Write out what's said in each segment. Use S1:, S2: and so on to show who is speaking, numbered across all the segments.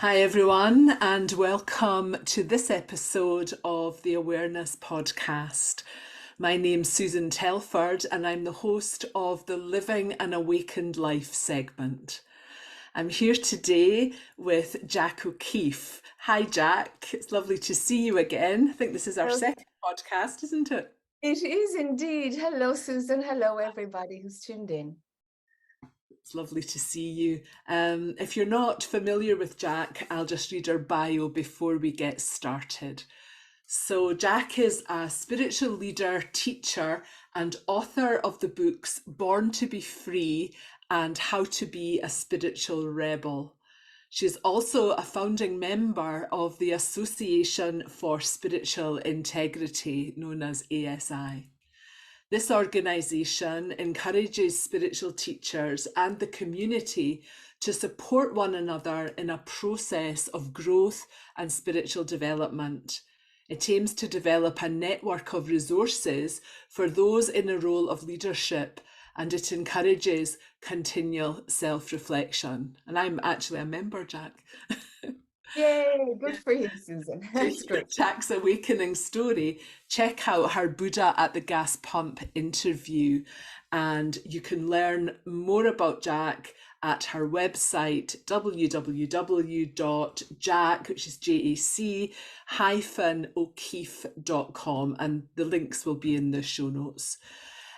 S1: Hi, everyone, and welcome to this episode of the Awareness Podcast. My name's Susan Telford, and I'm the host of the Living an Awakened Life segment. I'm here today with Jac O'Keeffe. Hi, Jac. It's lovely to see you again. I think this is our second podcast, isn't it?
S2: It is indeed. Hello, Susan. Hello, everybody who's tuned in.
S1: It's lovely to see you. If you're not familiar with Jac, I'll just read her bio before we get started. So Jac is a spiritual leader, teacher, and author of the books Born to be Free and How to Be a Spiritual Rebel. She's also a founding member of the Association for Spiritual Integrity, known as ASI. This organisation encourages spiritual teachers and the community to support one another in a process of growth and spiritual development. It aims to develop a network of resources for those in a role of leadership, and it encourages continual self-reflection. And I'm actually a member, Jac.
S2: Yay, good for you, Susan. That's great.
S1: Jac's awakening story. Check out her Buddha at the gas pump interview, and you can learn more about Jac at her website www.jac, which is JAC-O'Keeffe.com, and the links will be in the show notes.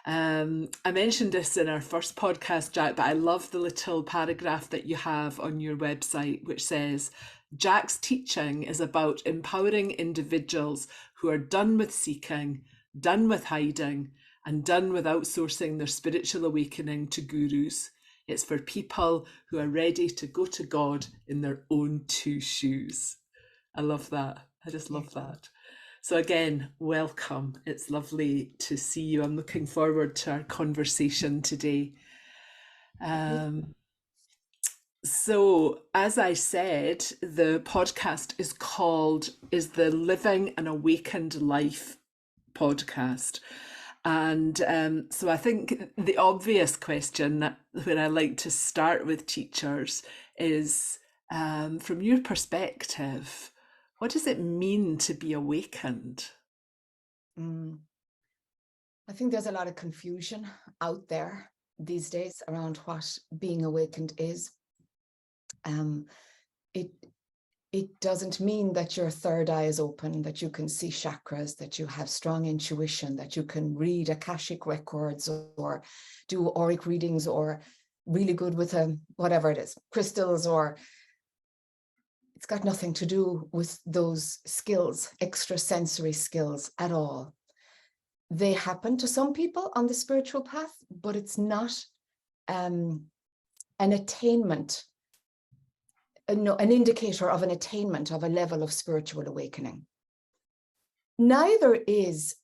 S1: I mentioned this in our first podcast, Jac, but I love the little paragraph that you have on your website, which says, Jac's teaching is about empowering individuals who are done with seeking, done with hiding, and done with outsourcing their spiritual awakening to gurus. It's for people who are ready to go to God in their own two shoes. I love that. I just love that. So again, welcome. It's lovely to see you. I'm looking forward to our conversation today. So, as I said, the podcast is the Living an Awakened Life podcast. And so I think the obvious question where I like to start with teachers is, from your perspective, what does it mean to be awakened?
S2: I think there's a lot of confusion out there these days around what being awakened is. It doesn't mean that your third eye is open, that you can see chakras, that you have strong intuition, that you can read Akashic records or do auric readings or really good with whatever it is, crystals, or it's got nothing to do with those skills, extrasensory skills at all. They happen to some people on the spiritual path, but it's not an attainment, an indicator of an attainment of a level of spiritual awakening. Neither is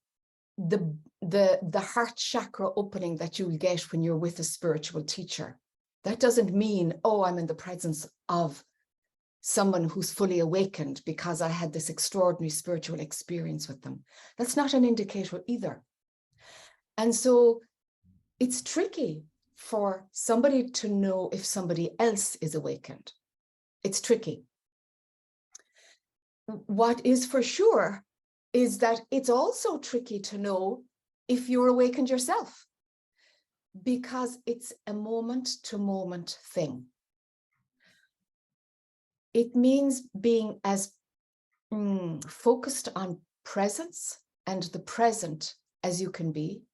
S2: the heart chakra opening that you'll get when you're with a spiritual teacher. That doesn't mean, oh, I'm in the presence of someone who's fully awakened because I had this extraordinary spiritual experience with them. That's not an indicator either. And so it's tricky for somebody to know if somebody else is awakened. It's tricky. What is for sure is that it's also tricky to know if you're awakened yourself, because it's a moment-to-moment thing. It means being as focused on presence and the present as you can be.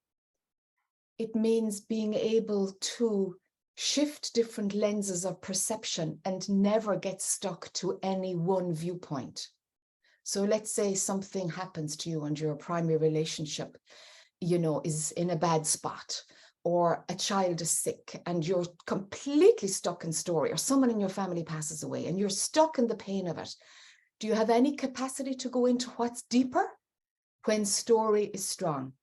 S2: It means being able to shift different lenses of perception and never get stuck to any one viewpoint. So let's say something happens to you and your primary relationship, is in a bad spot, or a child is sick and you're completely stuck in story, or someone in your family passes away and you're stuck in the pain of it. Do you have any capacity to go into what's deeper when story is strong?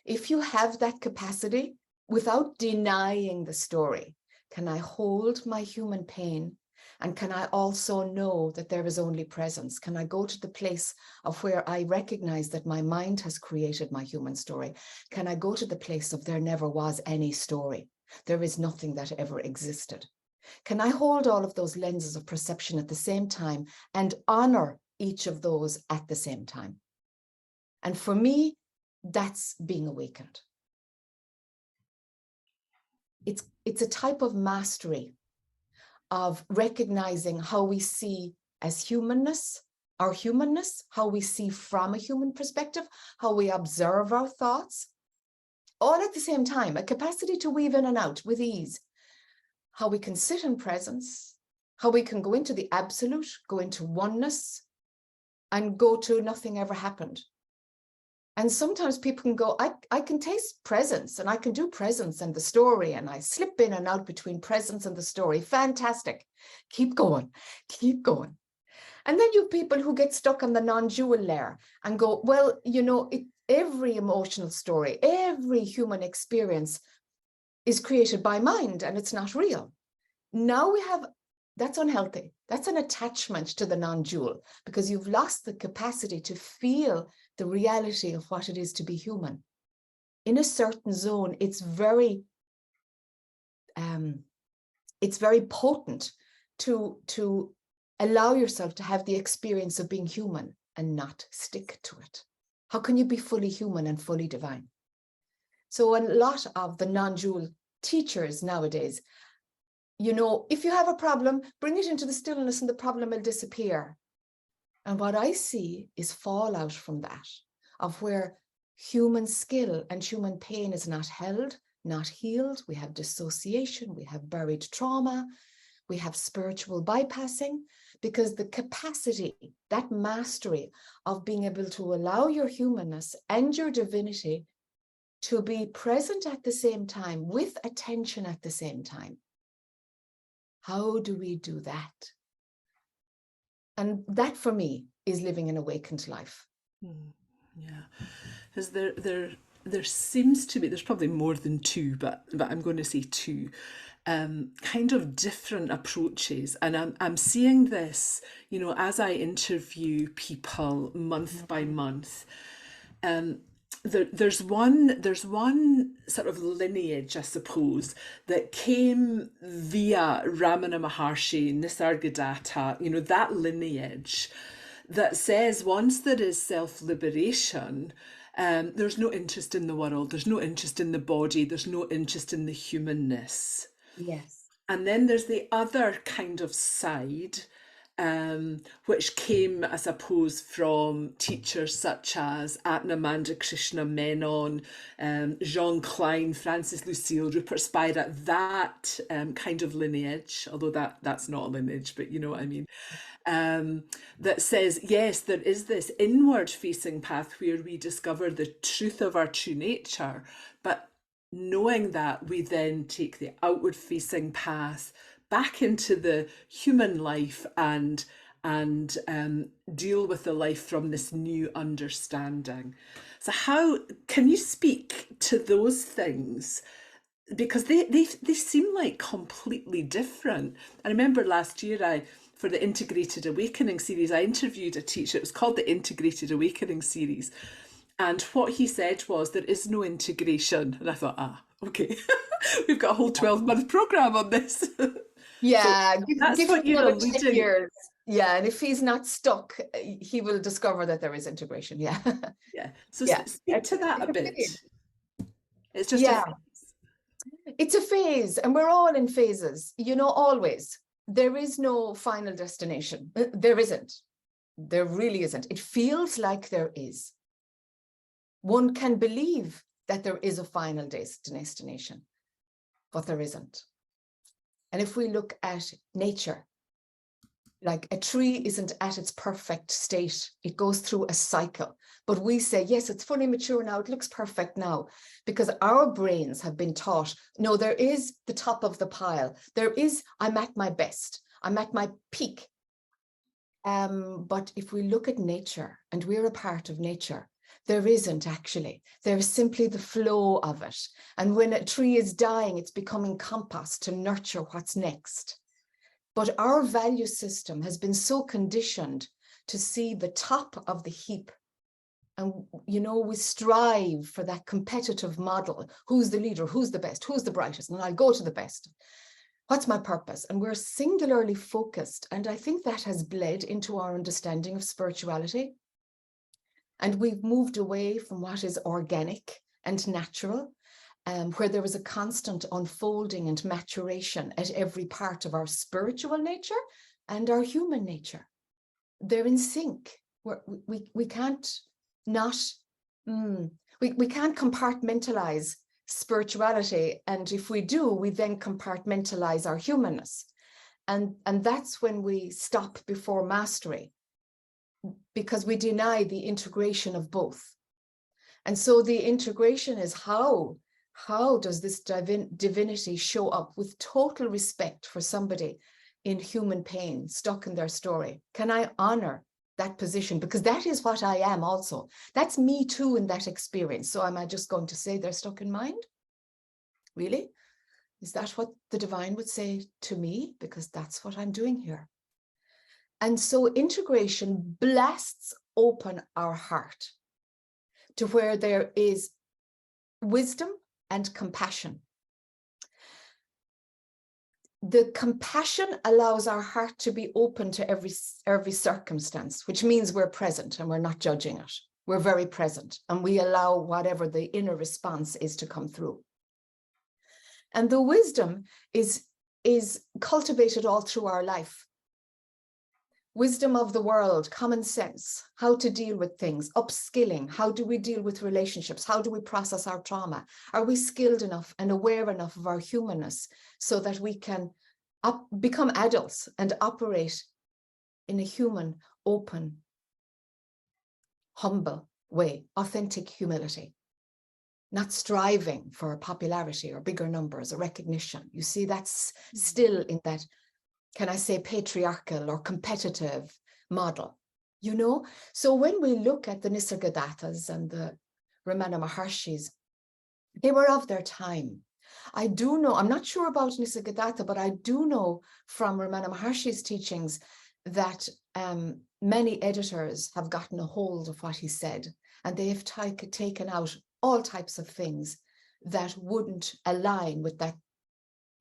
S2: If you have that capacity, without denying the story, can I hold my human pain? And can I also know that there is only presence? Can I go to the place of where I recognize that my mind has created my human story? Can I go to the place of there never was any story? There is nothing that ever existed. Can I hold all of those lenses of perception at the same time and honor each of those at the same time? And for me, that's being awakened. It's a type of mastery of recognizing how we see as humanness, our humanness, how we see from a human perspective, how we observe our thoughts, all at the same time, a capacity to weave in and out with ease, how we can sit in presence, how we can go into the absolute, go into oneness, and go to nothing ever happened. And sometimes people can go, I can taste presence, and I can do presence and the story, and I slip in and out between presence and the story. Fantastic. Keep going, keep going. And then you have people who get stuck on the non-dual layer and go, well, you know, every emotional story, every human experience is created by mind and it's not real. Now we have, that's unhealthy. That's an attachment to the non-dual, because you've lost the capacity to feel the reality of what it is to be human. In a certain zone, it's very potent to allow yourself to have the experience of being human and not stick to it. How can you be fully human and fully divine? So a lot of the non-dual teachers nowadays, you know, if you have a problem, bring it into the stillness and the problem will disappear. And what I see is fallout from that, of where human skill and human pain is not held, not healed. We have dissociation, we have buried trauma, we have spiritual bypassing, because the capacity, that mastery of being able to allow your humanness and your divinity to be present at the same time, with attention at the same time. How do we do that? And that for me is living an awakened life.
S1: Yeah, because there seems to be, there's probably more than two, but I'm going to say two, kind of different approaches, and I'm seeing this, you know, as I interview people month by month. There's one sort of lineage, I suppose, that came via Ramana Maharshi, Nisargadatta, you know, that lineage that says once there is self-liberation, there's no interest in the world, there's no interest in the body, there's no interest in the humanness.
S2: Yes.
S1: And then there's the other kind of side, which came, I suppose, from teachers such as Atmananda Krishna Menon, Jean Klein, Francis Lucille, Rupert Spira, that kind of lineage, although that's not a lineage, but you know what I mean, that says, yes, there is this inward facing path where we discover the truth of our true nature, but knowing that, we then take the outward facing path back into the human life and deal with the life from this new understanding. So how can you speak to those things? Because they seem like completely different. I remember last year, for the Integrated Awakening series, I interviewed a teacher. It was called the Integrated Awakening series. And what he said was, there is no integration. And I thought, okay, we've got a whole 12-month program on this.
S2: Yeah,
S1: So that's
S2: give
S1: what
S2: him
S1: you're
S2: another 10
S1: alluding.
S2: years. Yeah, and if he's not stuck, he will discover that there is integration. Yeah.
S1: Yeah. So
S2: Yeah.
S1: speak to that
S2: It's
S1: a
S2: a
S1: bit.
S2: phase.
S1: It's just a
S2: Yeah,
S1: phase.
S2: it's a phase, and we're all in phases, you know, always. There is no final destination. There isn't. There really isn't. It feels like there is. One can believe that there is a final destination, but there isn't. And if we look at nature, like a tree isn't at its perfect state. It goes through a cycle. But we say, yes, it's fully mature now. It looks perfect now, because our brains have been taught, no, there is the top of the pile. There is, I'm at my best. I'm at my peak. But if we look at nature, and we're a part of nature, there isn't actually. There is simply the flow of it. And when a tree is dying, it's becoming compost to nurture what's next. But our value system has been so conditioned to see the top of the heap. And, you know, we strive for that competitive model. Who's the leader? Who's the best? Who's the brightest? And I'll go to the best. What's my purpose? And we're singularly focused. And I think that has bled into our understanding of spirituality. And we've moved away from what is organic and natural, where there was a constant unfolding and maturation at every part of our spiritual nature and our human nature. They're in sync. We can't not, we can't compartmentalize spirituality. And if we do, we then compartmentalize our humanness. And that's when we stop before mastery, because we deny the integration of both. And so the integration is how does this divinity show up with total respect for somebody in human pain, stuck in their story? Can I honor that position? Because that is what I am also. That's me too in that experience. So am I just going to say they're stuck in mind? Really? Is that what the divine would say to me? Because that's what I'm doing here. And so integration blasts open our heart to where there is wisdom and compassion. The compassion allows our heart to be open to every circumstance, which means we're present and we're not judging it. We're very present and we allow whatever the inner response is to come through. And the wisdom is cultivated all through our life. Wisdom of the world, common sense, how to deal with things, upskilling, how do we deal with relationships, how do we process our trauma? Are we skilled enough and aware enough of our humanness so that we can become adults and operate in a human, open, humble way, authentic humility, not striving for popularity or bigger numbers or recognition. You see, that's still in that, can I say, patriarchal or competitive model, you know? So when we look at the Nisargadathas and the Ramana Maharshis, they were of their time. I do know, I'm not sure about Nisargadatta, but I do know from Ramana Maharshi's teachings that many editors have gotten a hold of what he said, and they have taken out all types of things that wouldn't align with that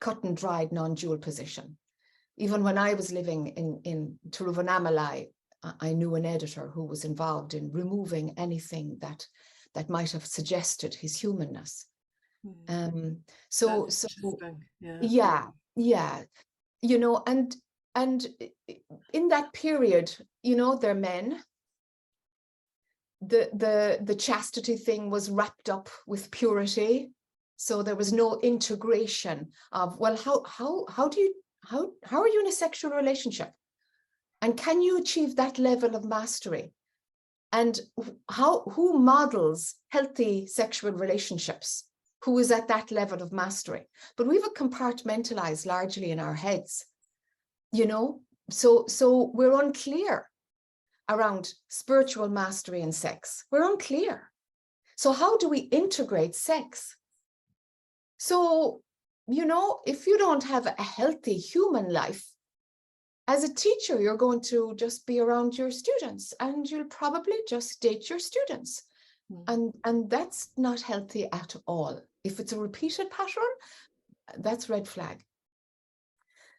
S2: cut and dried non-dual position. Even when I was living in Tiruvannamalai, I knew an editor who was involved in removing anything that might have suggested his humanness. So yeah, you know, and in that period, you know, they're men. The chastity thing was wrapped up with purity, so there was no integration of, well, how are you in a sexual relationship, and can you achieve that level of mastery, and who models healthy sexual relationships, who is at that level of mastery? But we've compartmentalized largely in our heads, you know, so we're unclear around spiritual mastery and sex. We're unclear. So how do we integrate sex? So, you know, if you don't have a healthy human life, as a teacher, you're going to just be around your students and you'll probably just date your students. And that's not healthy at all. If it's a repeated pattern, that's red flag.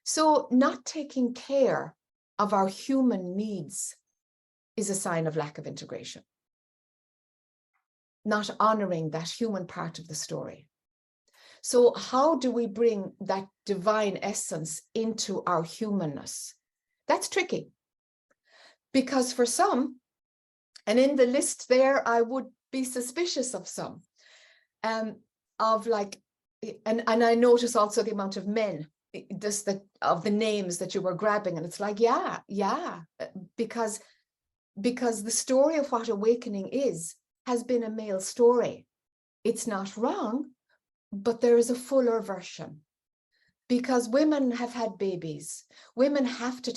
S2: So not taking care of our human needs is a sign of lack of integration. Not honoring that human part of the story. So how do we bring that divine essence into our humanness? That's tricky. Because for some, and in the list there, I would be suspicious of some, of like, and I notice also the amount of men, of the names that you were grabbing, and it's like, yeah, because the story of what awakening has been a male story. It's not wrong, but there is a fuller version, because women have had babies. Women have to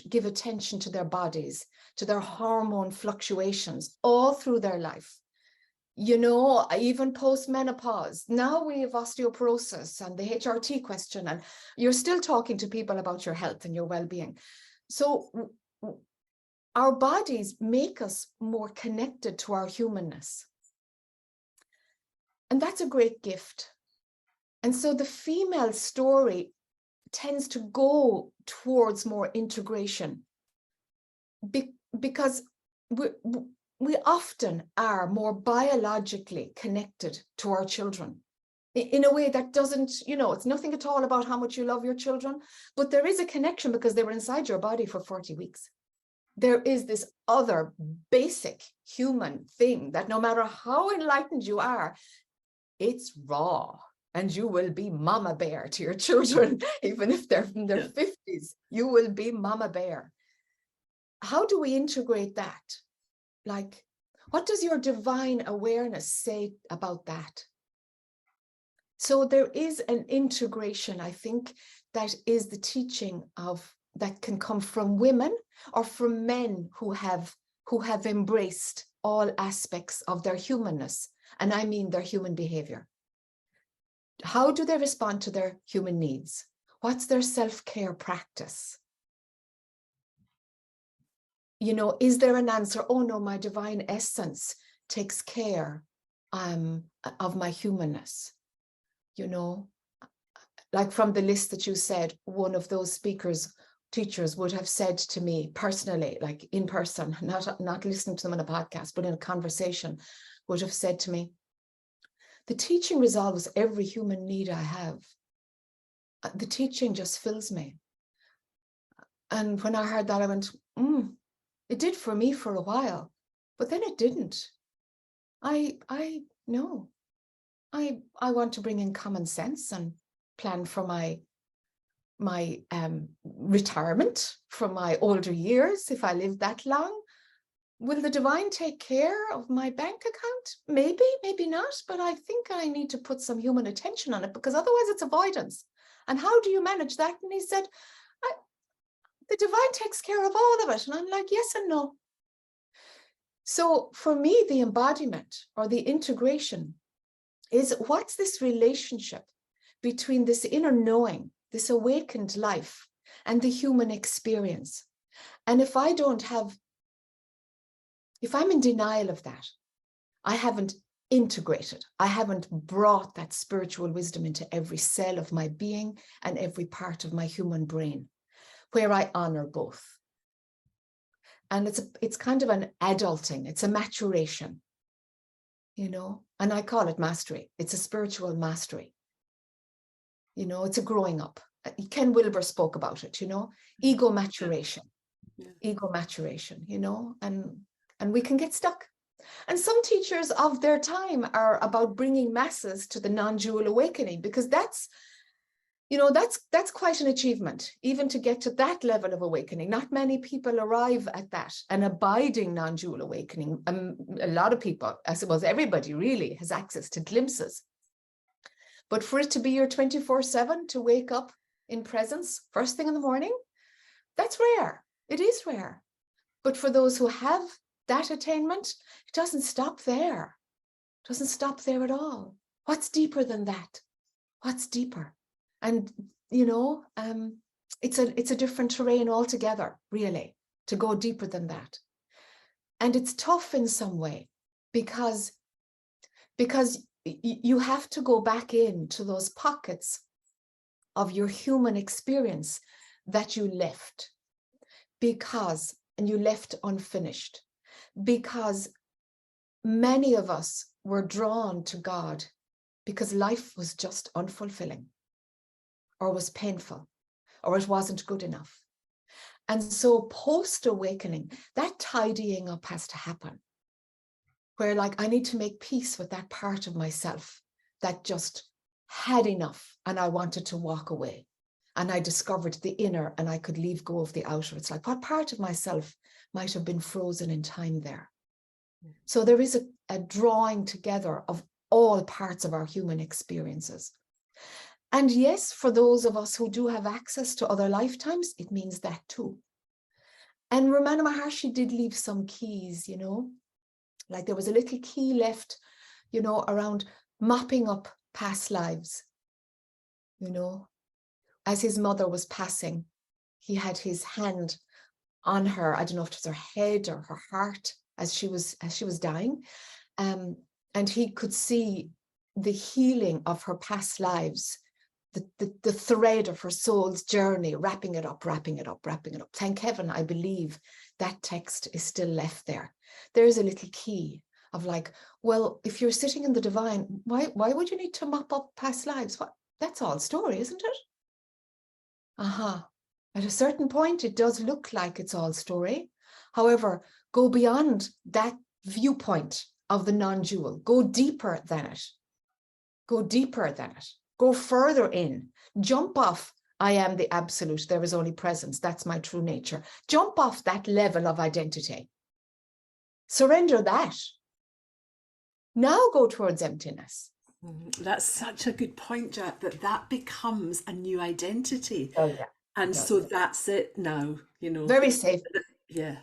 S2: give attention to their bodies, to their hormone fluctuations all through their life. You know, even post-menopause. Now we have osteoporosis and the HRT question, and you're still talking to people about your health and your well-being. So our bodies make us more connected to our humanness. And that's a great gift. And so the female story tends to go towards more integration because we often are more biologically connected to our children in a way that doesn't, it's nothing at all about how much you love your children, but there is a connection because they were inside your body for 40 weeks. There is this other basic human thing that no matter how enlightened you are, it's raw. And you will be mama bear to your children, even if they're in their 50s, you will be mama bear. How do we integrate that? Like, what does your divine awareness say about that? So there is an integration, I think, that is the teaching of that can come from women or from men who have embraced all aspects of their humanness, and I mean their human behavior. How do they respond to their human needs? What's their self-care practice? Is there an answer? Oh no, my divine essence takes care of my humanness. Like from the list that you said, one of those teachers would have said to me personally, like in person, not listening to them on a podcast, but in a conversation, would have said to me, the teaching resolves every human need I have. The teaching just fills me. And when I heard that, I went, it did for me for a while, but then it didn't. I want to bring in common sense and plan for my retirement from my older years. If I live that long, will the divine take care of my bank account? Maybe, maybe not, but I think I need to put some human attention on it because otherwise it's avoidance. And how do you manage that? And he said, the divine takes care of all of it. And I'm like, yes and no. So for me, the embodiment or the integration is what's this relationship between this inner knowing, this awakened life, and the human experience. And if I'm in denial of that, I haven't integrated, I haven't brought that spiritual wisdom into every cell of my being and every part of my human brain, where I honor both. And it's kind of an adulting, it's a maturation, and I call it mastery. It's a spiritual mastery. It's a growing up. Ken Wilber spoke about it, ego maturation, ego maturation, and we can get stuck. And some teachers of their time are about bringing masses to the non-dual awakening, because that's quite an achievement, even to get to that level of awakening. Not many people arrive at that, an abiding non-dual awakening. A lot of people, I suppose everybody really, has access to glimpses. But for it to be your 24/7, to wake up in presence first thing in the morning, that's rare. It is rare. But for those who have that attainment, it doesn't stop there. It doesn't stop there at all. What's deeper than that? What's deeper? And, it's a different terrain altogether, really, to go deeper than that. And it's tough in some way because you have to go back into those pockets of your human experience that you left, and you left unfinished, because many of us were drawn to God because life was just unfulfilling, or was painful, or it wasn't good enough. And so post-awakening, that tidying up has to happen, where I need to make peace with that part of myself that just had enough and I wanted to walk away. And I discovered the inner and I could leave go of the outer. It's like, what part of myself might have been frozen in time there? So there is a drawing together of all parts of our human experiences. And yes, for those of us who do have access to other lifetimes, it means that too. And Ramana Maharshi did leave some keys, like there was a little key left, around mopping up past lives. As his mother was passing, he had his hand on her, I don't know if it was her head or her heart, as she was dying. And he could see the healing of her past lives the thread of her soul's journey, wrapping it up, wrapping it up, wrapping it up. Thank heaven, I believe that text is still left there. There's a little key of like, well, if you're sitting in the divine, why would you need to mop up past lives? What? That's all story, isn't it? At a certain point, it does look like it's all story. However, go beyond that viewpoint of the non-dual. Go deeper than it. Go deeper than it. Go further in. Jump off, I am the absolute. There is only presence. That's my true nature. Jump off that level of identity. Surrender that. Now go towards emptiness.
S1: That's such a good point, Jac, that becomes a new identity.
S2: Oh, yeah.
S1: And so that's it now,
S2: Very safe.
S1: Yeah,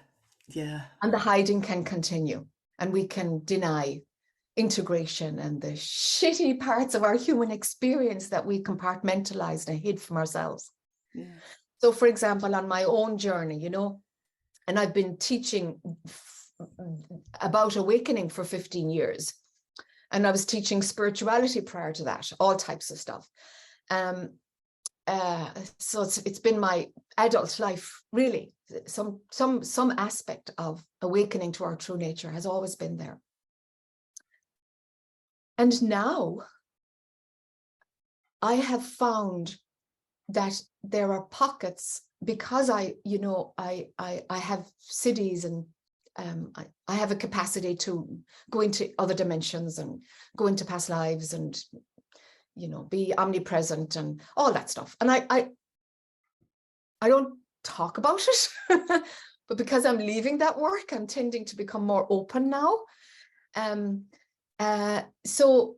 S1: yeah.
S2: And the hiding can continue, and we can deny integration and the shitty parts of our human experience that we compartmentalized and hid from ourselves.
S1: Yeah.
S2: So, for example, on my own journey, and I've been teaching about awakening for 15 years. And I was teaching spirituality prior to that, all types of stuff. So it's been my adult life, really. Some aspect of awakening to our true nature has always been there. And now I have found that there are pockets, because I have cities, and I have a capacity to go into other dimensions and go into past lives and be omnipresent and all that stuff. And I don't talk about it, but because I'm leaving that work, I'm tending to become more open now. So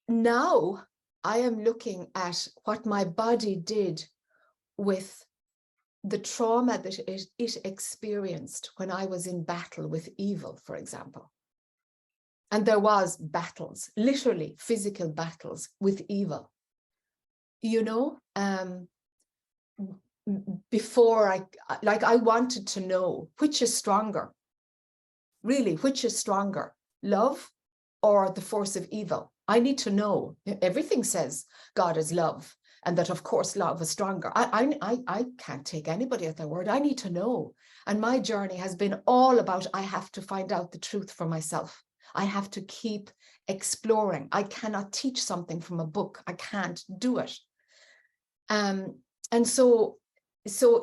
S2: now I am looking at what my body did with the trauma that it experienced when I was in battle with evil, for example. And there was battles, literally physical battles with evil. Before I wanted to know which is stronger, really, which is stronger, love or the force of evil? I need to know. Everything says God is love, and that, of course, love is stronger. I can't take anybody at their word. I need to know. And my journey has been all about, I have to find out the truth for myself. I have to keep exploring. I cannot teach something from a book. I can't do it. And so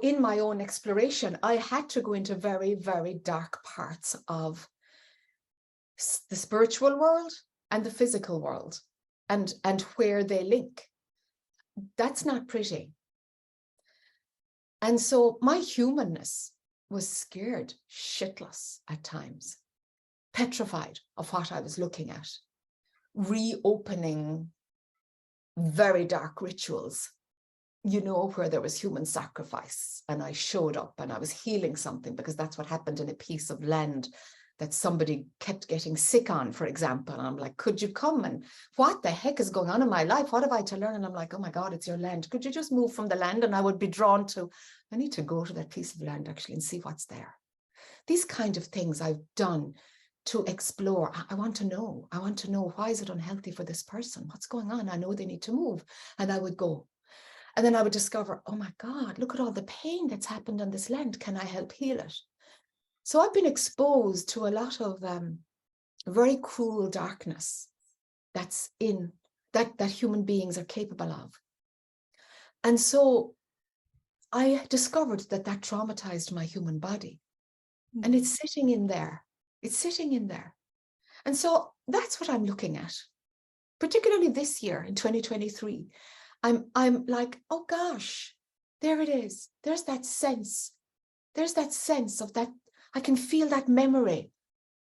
S2: in my own exploration, I had to go into very, very dark parts of the spiritual world and the physical world, and where they link. That's not pretty. And so my humanness was scared shitless at times, petrified of what I was looking at, reopening very dark rituals, where there was human sacrifice, and I showed up and I was healing something, because that's what happened in a piece of land that somebody kept getting sick on, for example. And I'm like, could you come? And what the heck is going on in my life? What have I to learn? And I'm like, oh my God, it's your land. Could you just move from the land? And I would be drawn to, I need to go to that piece of land actually and see what's there. These kind of things I've done to explore. I want to know. I want to know, why is it unhealthy for this person? What's going on? I know they need to move. And I would go. And then I would discover, oh my God, look at all the pain that's happened on this land. Can I help heal it? So I've been exposed to a lot of very cruel darkness that's in that human beings are capable of. And so I discovered that traumatized my human body. And it's sitting in there. It's sitting in there. And so that's what I'm looking at, particularly this year in 2023. I'm like, oh gosh, there it is. There's that sense. There's that sense of that. I can feel that memory.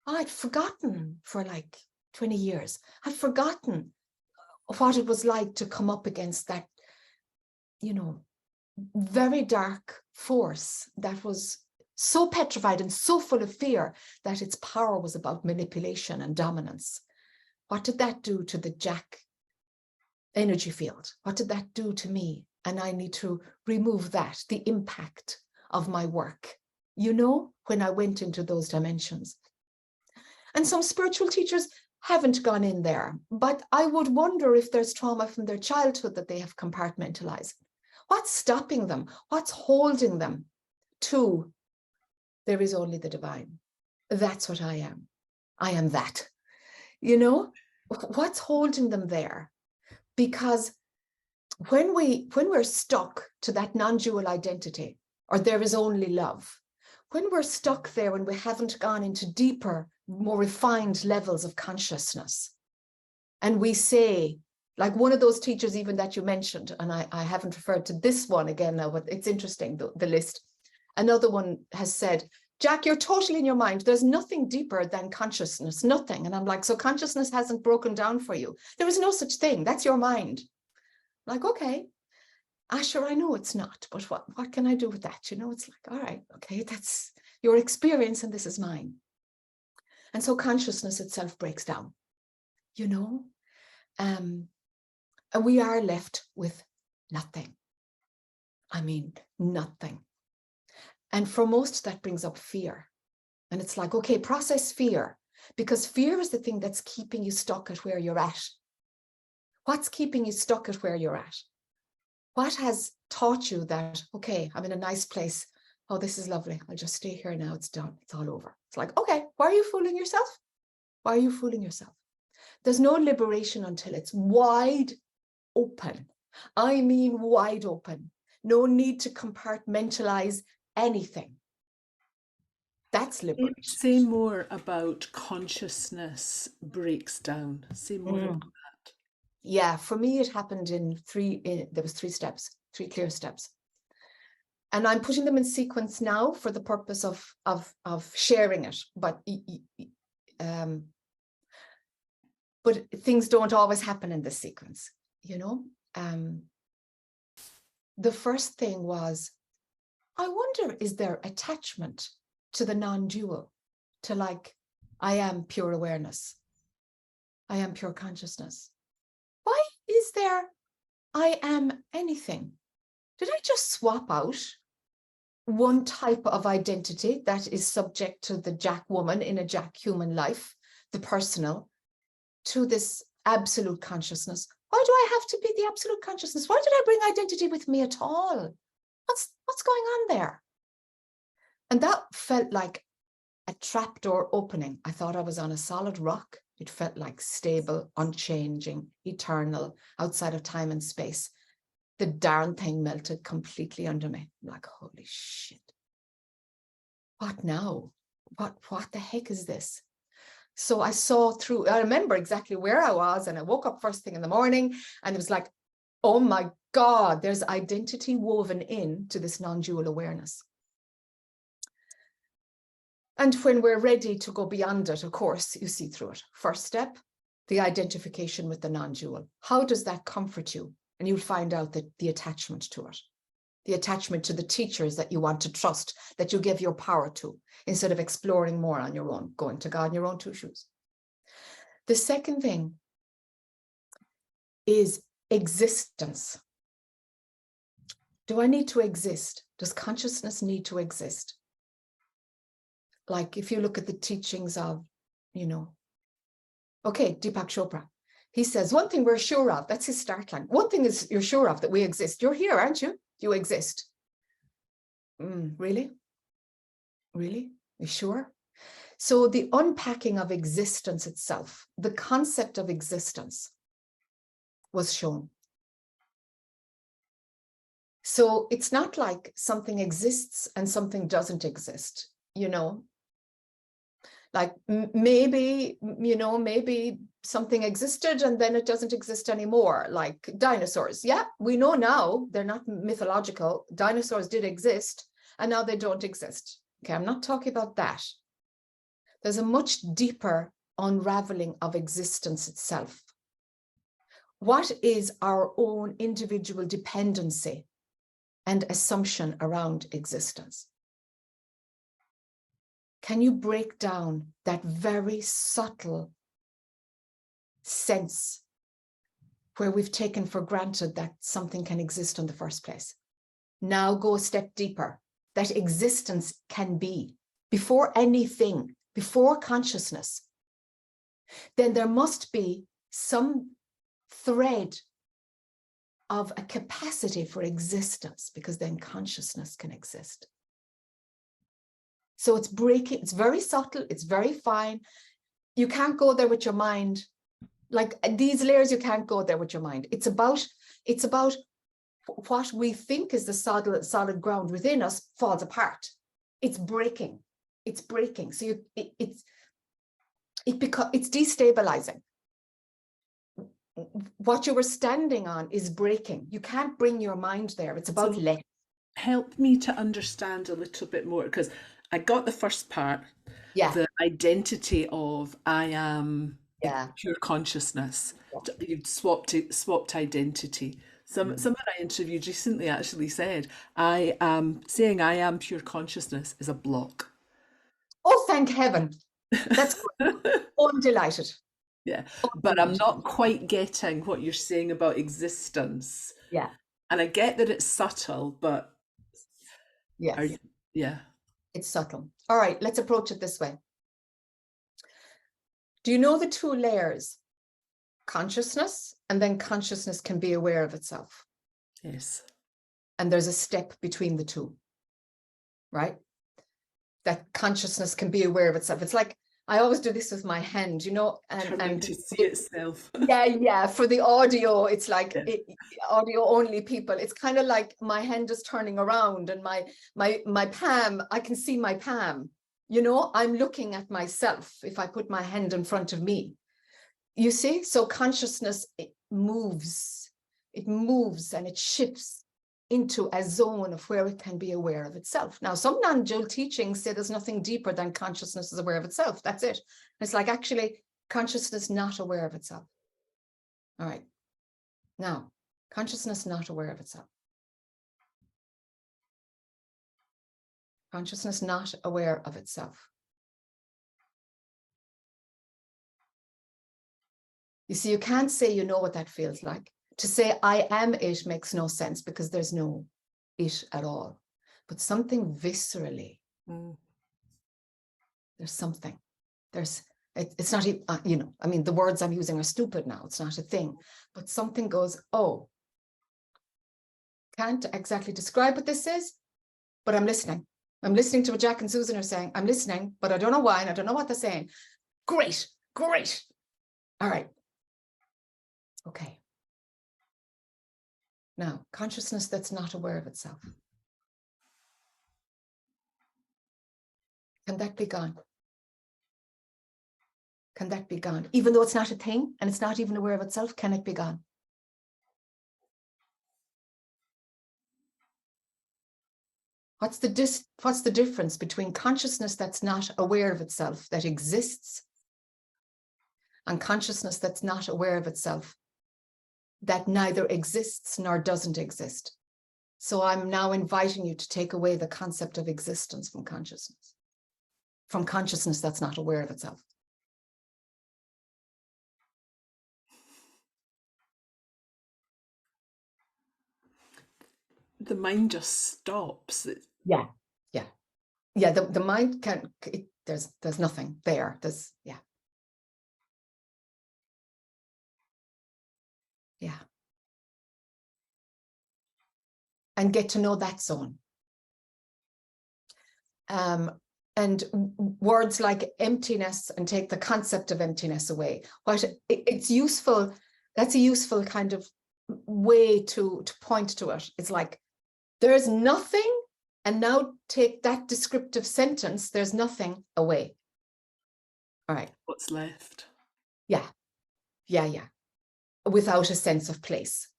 S2: I'd forgotten for like 20 years. I'd forgotten what it was like to come up against that, very dark force that was so petrified and so full of fear that its power was about manipulation and dominance. What did that do to the Jac energy field? What did that do to me? And I need to remove that, the impact of my work, when I went into those dimensions. And some spiritual teachers haven't gone in there, but I would wonder if there's trauma from their childhood that they have compartmentalized. What's stopping them? What's holding them to, there is only the divine. That's what I am. I am that. You know, what's holding them there? Because when we're stuck to that non-dual identity, or there is only love, when we're stuck there and we haven't gone into deeper, more refined levels of consciousness, and we say, like one of those teachers even that you mentioned, and I haven't referred to this one again now, but it's interesting, the list. Another one has said, Jac, you're totally in your mind. There's nothing deeper than consciousness, nothing. And I'm like, so consciousness hasn't broken down for you. There is no such thing. That's your mind. Like, okay, sure, I know it's not, but what can I do with that? You know, it's like, all right, okay, that's your experience and this is mine. And so consciousness itself breaks down, you know, and we are left with nothing. I mean, nothing. And for most, that brings up fear. And it's like, okay, process fear, because fear is the thing that's keeping you stuck at where you're at. What's keeping you stuck at where you're at? What has taught you that, okay, I'm in a nice place. Oh, this is lovely. I'll just stay here now. It's done. It's all over. It's like, okay, why are you fooling yourself? Why are you fooling yourself? There's no liberation until it's wide open. I mean, wide open. No need to compartmentalize anything. That's liberation.
S1: Say more about consciousness breaks down. Say more about that.
S2: Yeah, for me, it happened there was 3 steps, 3 clear steps. And I'm putting them in sequence now for the purpose of sharing it. But things don't always happen in this sequence, you know. The first thing was, I wonder, is there attachment to the non-dual, to like, I am pure awareness. I am pure consciousness. Why is there, I am anything? Did I just swap out one type of identity that is subject to the Jac woman in a Jac human life, the personal, to this absolute consciousness? Why do I have to be the absolute consciousness? Why did I bring identity with me at all? What's going on there? And that felt like a trapdoor opening. I thought I was on a solid rock. It felt like stable, unchanging, eternal, outside of time and space. The darn thing melted completely under me. I'm like, holy shit. What now? What the heck is this? So I saw through, I remember exactly where I was, and I woke up first thing in the morning, and it was like, oh my God, there's identity woven into this non-dual awareness. And when we're ready to go beyond it, of course, you see through it. First step, the identification with the non-dual. How does that comfort you? And you'll find out that the attachment to it, the attachment to the teachers that you want to trust, that you give your power to, instead of exploring more on your own, going to God in your own 2 shoes. The second thing is existence. Do I need to exist? Does consciousness need to exist? Like if you look at the teachings of, you know, okay, Deepak Chopra, he says, one thing we're sure of, that's his start line. One thing is you're sure of, that we exist. You're here, aren't you? You exist. Really? Really? You sure? So the unpacking of existence itself, the concept of existence was shown. So it's not like something exists and something doesn't exist, you know. Like maybe, you know, maybe something existed and then it doesn't exist anymore, like dinosaurs. Yeah, we know now they're not mythological. Dinosaurs did exist and now they don't exist. Okay, I'm not talking about that. There's a much deeper unraveling of existence itself. What is our own individual dependency and assumption around existence? Can you break down that very subtle sense where we've taken for granted that something can exist in the first place? Now go a step deeper, that existence can be, before anything, before consciousness, then there must be some thread of a capacity for existence, because then consciousness can exist. So it's breaking, it's very subtle, it's very fine. You can't go there with your mind. Like these layers, you can't go there with your mind. It's about what we think is the solid ground within us falls apart. It's breaking. It's breaking. So it's destabilizing. What you were standing on is breaking. You can't bring your mind there. It's about
S1: So
S2: let.
S1: help me to understand a little bit more, because I got the first part,
S2: Yeah.
S1: the identity of I am
S2: Yeah.
S1: pure consciousness.
S2: Yeah.
S1: You've swapped identity. Someone I interviewed recently actually said, I am saying I am pure consciousness is a block.
S2: Oh, thank heaven. That's good. Oh, I'm delighted.
S1: Yeah,
S2: Oh, I'm
S1: but I'm
S2: delighted.
S1: not quite getting what you're saying about existence.
S2: Yeah.
S1: And I get that it's subtle, but are
S2: Yes.
S1: you, yeah.
S2: It's subtle. All right, let's approach it this way. Do you know the two layers? Consciousness, and then consciousness can be aware of itself.
S1: Yes.
S2: And there's a step between the two, right? That consciousness can be aware of itself. It's like, I always do this with my hand, you know,
S1: Turning
S2: and
S1: to see itself.
S2: yeah, for the audio, it's like
S1: Yeah.
S2: audio only people. It's kind of like my hand is turning around, and my palm, I can see my palm. You know, I'm looking at myself if I put my hand in front of me. You see, so consciousness, it moves and it shifts into a zone of where it can be aware of itself. Now, some non-dual teachings say there's nothing deeper than consciousness is aware of itself. That's it. It's like actually consciousness not aware of itself. All right. Now, consciousness not aware of itself. Consciousness not aware of itself. You see, you can't say you know what that feels like. To say I am it makes no sense, because there's no it at all. But something viscerally,
S1: Mm.
S2: there's something. It's not, you know, I mean, the words I'm using are stupid now. It's not a thing. But something goes, oh, can't exactly describe what this is, but I'm listening. I'm listening to what Jac and Susan are saying. I'm listening, but I don't know why, and I don't know what they're saying. Great, great. All right. Okay. Now, consciousness that's not aware of itself. Can that be gone? Can that be gone? Even though it's not a thing and it's not even aware of itself, can it be gone? What's the difference between consciousness that's not aware of itself, that exists, and consciousness that's not aware of itself, that neither exists nor doesn't exist? So I'm now inviting you to take away the concept of existence from consciousness that's not aware of itself.
S1: The mind just stops.
S2: Yeah. The mind can. There's nothing there. Yeah. And get to know that zone. And words like emptiness, and take the concept of emptiness away. It's useful. That's a useful kind of way to point to it. It's like, there's nothing, and now take that descriptive sentence, there's nothing, away. All right.
S1: What's left?
S2: Yeah. Without a sense of place.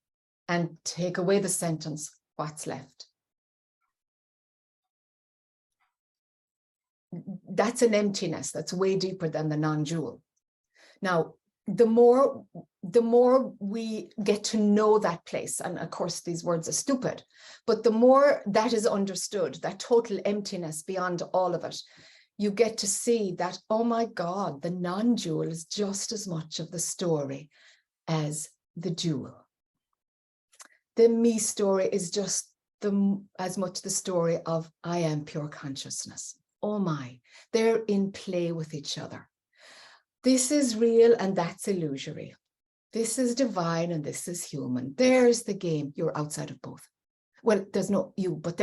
S2: And take away the sentence, what's left. That's an emptiness that's way deeper than the non-dual. Now, the more we get to know that place, and of course these words are stupid, but the more that is understood, that total emptiness beyond all of it, you get to see that, oh my God, the non-dual is just as much of the story as the dual. The me story is just as much the story of I am pure consciousness. Oh my, they're in play with each other. This is real and that's illusory. This is divine and this is human. There's the game. You're outside of both. Well, there's no you, but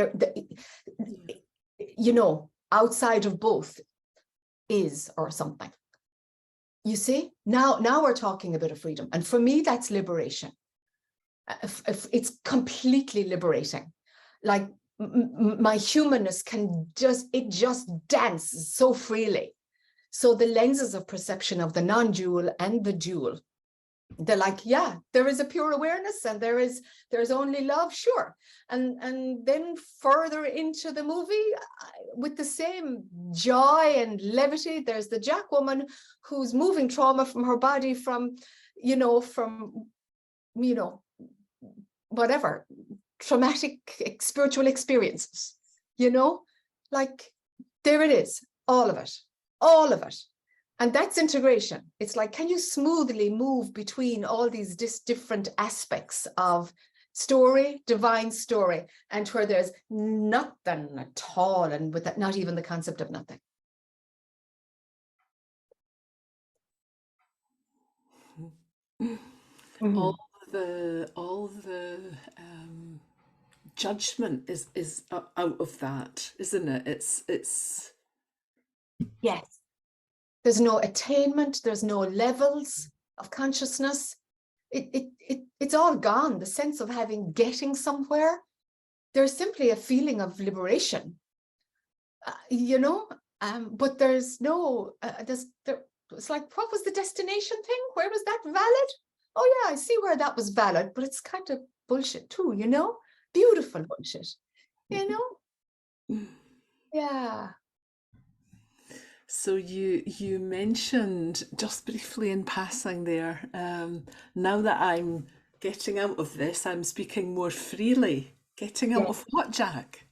S2: outside of both is or something. You see, now we're talking about a freedom. And for me, that's liberation. If it's completely liberating. Like my humanness just dances so freely. So the lenses of perception of the non-dual and the dual, they're like, yeah, there is a pure awareness and there's only love, sure. And then further into the movie, with the same joy and levity, there's the Jac woman who's moving trauma from her body from whatever, traumatic spiritual experiences, like there it is, all of it. And that's integration. It's like, can you smoothly move between all these different aspects of story, divine story, and where there's nothing at all, and with that, not even the concept of nothing.
S1: All the judgment is out of that, isn't it? It's
S2: Yes. There's no attainment, there's no levels of consciousness. It's all gone. The sense of getting somewhere. There's simply a feeling of liberation, but there's no, it's like, what was the destination thing? Where was that valid? Oh yeah, I see where that was valid, but it's kind of bullshit too, beautiful bullshit, yeah.
S1: So you mentioned just briefly in passing there, now that I'm getting out of this, I'm speaking more freely. Getting out of what, Jac?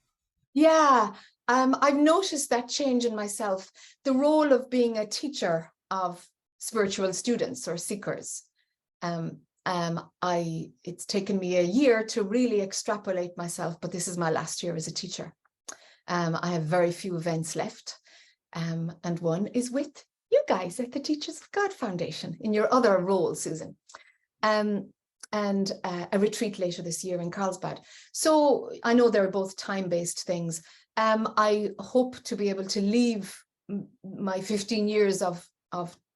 S2: Yeah, I've noticed that change in myself. The role of being a teacher of spiritual students or seekers. It's taken me a year to really extrapolate myself, but this is my last year as a teacher. I have very few events left. And one is with you guys at the Teachers of God Foundation in your other role, Susan. And a retreat later this year in Carlsbad. So I know they're both time-based things. I hope to be able to leave my 15 years of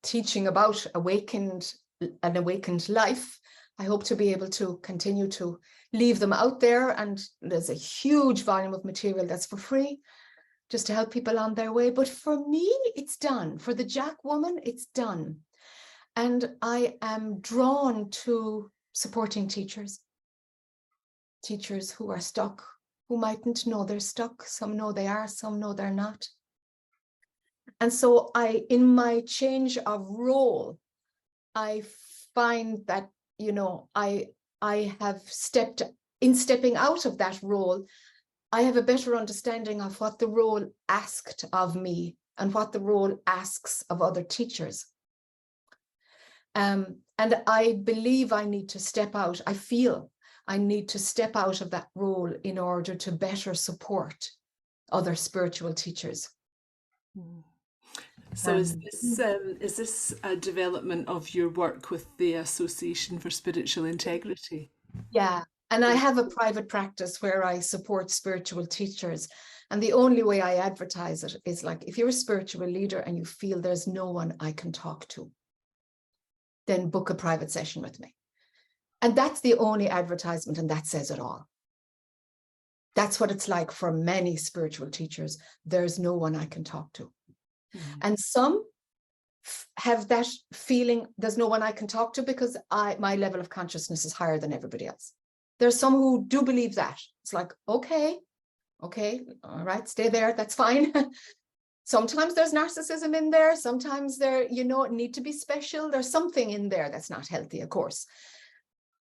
S2: teaching about an awakened life. I hope to be able to continue to leave them out there. And there's a huge volume of material that's for free, just to help people on their way. But for me, it's done. For the Jac woman, it's done. And I am drawn to supporting teachers who are stuck, who mightn't know they're stuck. Some know they are, some know they're not. And so in my change of role, I find that, I have stepping out of that role, I have a better understanding of what the role asked of me and what the role asks of other teachers. And I believe I need to step out. I feel I need to step out of that role in order to better support other spiritual teachers.
S1: So is this a development of your work with the Association for Spiritual Integrity?
S2: Yeah, and I have a private practice where I support spiritual teachers. And the only way I advertise it is like, if you're a spiritual leader and you feel there's no one I can talk to, then book a private session with me. And that's the only advertisement, and that says it all. That's what it's like for many spiritual teachers. There's no one I can talk to. And some have that feeling, there's no one I can talk to because my level of consciousness is higher than everybody else. There's some who do believe that. It's like, okay, all right, stay there, that's fine. Sometimes there's narcissism in there. Sometimes there, need to be special. There's something in there that's not healthy, of course.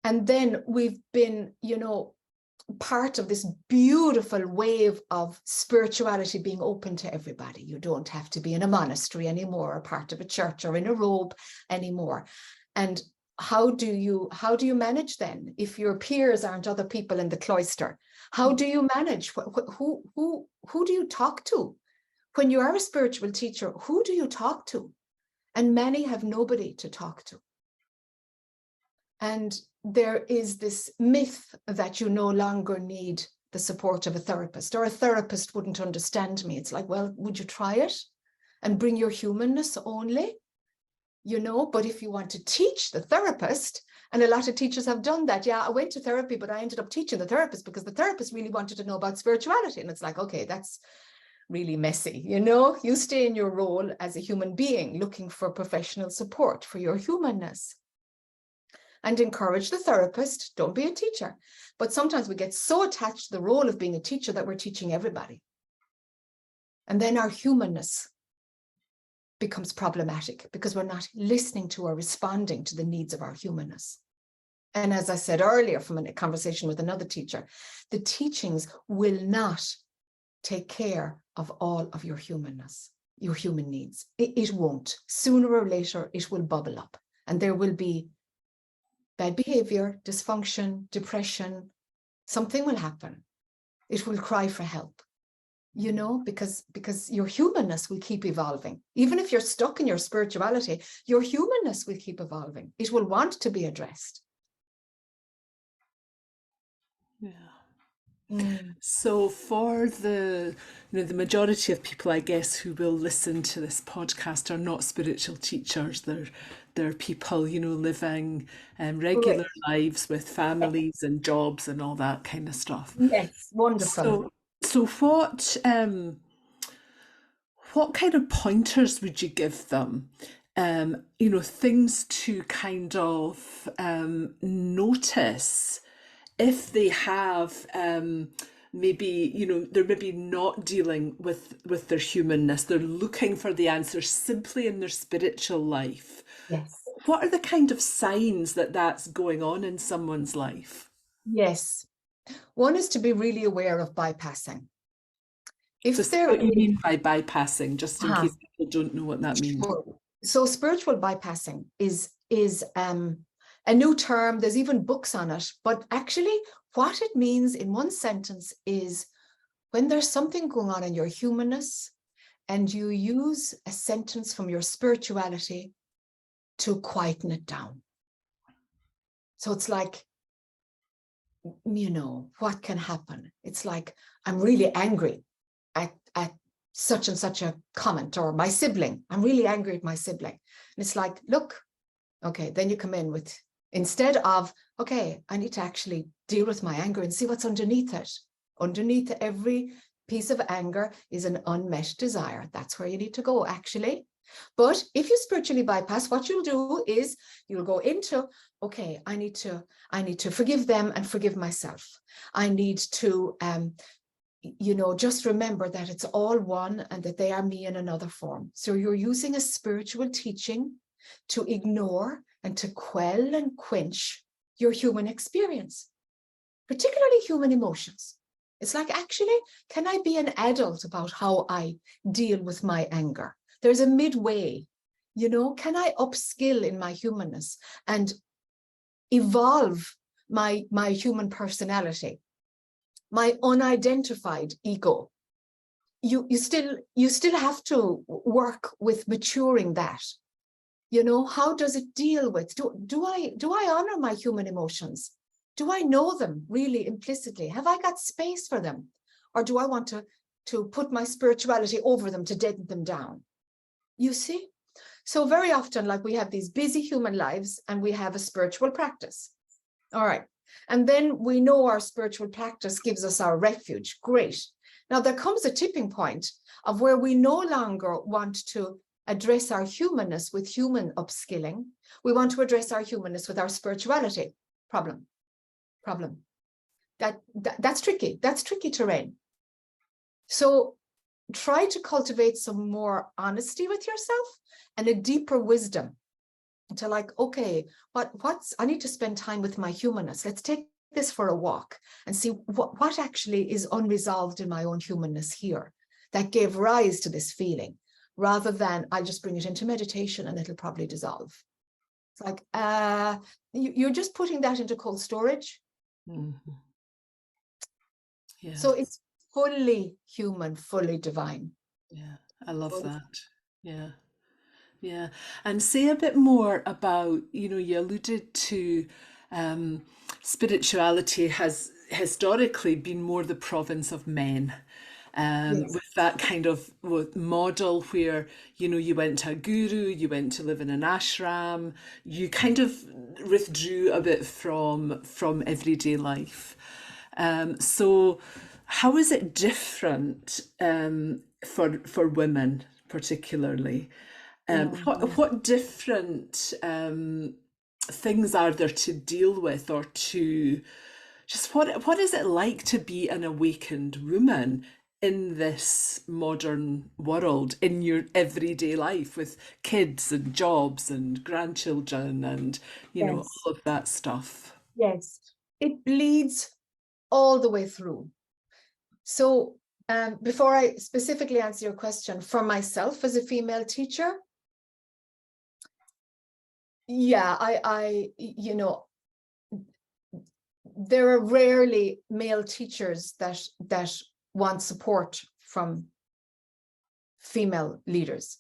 S2: And then we've been, part of this beautiful wave of spirituality being open to everybody. You don't have to be in a monastery anymore, or part of a church, or in a robe anymore. And how do you manage then if your peers aren't other people in the cloister? How do you manage? Who do you talk to? When you are a spiritual teacher, who do you talk to? and many have nobody to talk to. And there is this myth that you no longer need the support of a therapist, or a therapist wouldn't understand me. It's like, well, would you try it and bring your humanness only? You know, but if you want to teach the therapist, and a lot of teachers have done that. Yeah, I went to therapy, but I ended up teaching the therapist because the therapist really wanted to know about spirituality. And it's like, okay, that's really messy. You know, you stay in your role as a human being looking for professional support for your humanness. And encourage the therapist, don't be a teacher. But sometimes we get so attached to the role of being a teacher that we're teaching everybody. And then our humanness becomes problematic because we're not listening to or responding to the needs of our humanness. And as I said earlier from a conversation with another teacher, the teachings will not take care of all of your humanness, your human needs. It won't. Sooner or later, it will bubble up and there will be bad behavior, dysfunction, depression. Something will happen. It will cry for help. You know, because your humanness will keep evolving. Even if you're stuck in your spirituality, your humanness will keep evolving. It will want to be addressed.
S1: Yeah.
S2: Mm.
S1: So for the the majority of people, I guess, who will listen to this podcast are not spiritual teachers. They're people, living regular
S2: Correct.
S1: lives with families and jobs and all that kind of stuff.
S2: Yes, wonderful.
S1: So what kind of pointers would you give them? Things to kind of notice if they have maybe they're maybe not dealing with their humanness, they're looking for the answers simply in their spiritual life.
S2: Yes.
S1: What are the kind of signs that that's going on in someone's life?
S2: Yes. One is to be really aware of bypassing.
S1: So
S2: If there
S1: what you
S2: is,
S1: mean by bypassing, just in case people don't know what that means?
S2: sure. So spiritual bypassing is a new term. There's even books on it. But actually, what it means in one sentence is when there's something going on in your humanness and you use a sentence from your spirituality to quieten it down. So it's like, what can happen? It's like, I'm really angry at such and such a comment, or my sibling. I'm really angry at my sibling. And it's like, look, okay, then you come in with, instead of, okay, I need to actually deal with my anger and see what's underneath it. Underneath every piece of anger is an unmet desire. That's where you need to go, actually. But if you spiritually bypass, what you'll do is you'll go into, okay, I need to forgive them and forgive myself. I need to just remember that it's all one and that they are me in another form. So you're using a spiritual teaching to ignore and to quell and quench your human experience, particularly human emotions. It's like, actually, can I be an adult about how I deal with my anger? There's a midway, can I upskill in my humanness and evolve my human personality, my unidentified ego? You still have to work with maturing that. How does it deal with, do I honor my human emotions? Do I know them really implicitly? Have I got space for them? Or do I want to put my spirituality over them to deaden them down? You see? So very often, like, we have these busy human lives and we have a spiritual practice. All right. And then we know our spiritual practice gives us our refuge. Great. Now there comes a tipping point of where we no longer want to address our humanness with human upskilling. We want to address our humanness with our spirituality. Problem. That's tricky. That's tricky terrain. So try to cultivate some more honesty with yourself and a deeper wisdom to, like, okay, I need to spend time with my humanness. Let's take this for a walk and see what actually is unresolved in my own humanness here that gave rise to this feeling, rather than I'll just bring it into meditation and it'll probably dissolve. It's like, you're just putting that into cold storage.
S1: Mm-hmm. Yeah.
S2: So it's fully human, fully divine.
S1: Yeah, I love that. Yeah. Yeah. And say a bit more about, you alluded to um, spirituality has historically been more the province of men.
S2: Yes.
S1: With that kind of model where, you went to a guru, you went to live in an ashram, you kind of withdrew a bit from everyday life. So how is it different for women particularly?
S2: Mhm.
S1: What different things are there to deal with, or to just what is it like to be an awakened woman in this modern world, in your everyday life with kids and jobs and grandchildren and
S2: Yes.
S1: all of that stuff?
S2: Yes. It bleeds all the way through. So before I specifically answer your question, for myself as a female teacher, yeah, there are rarely male teachers that want support from female leaders.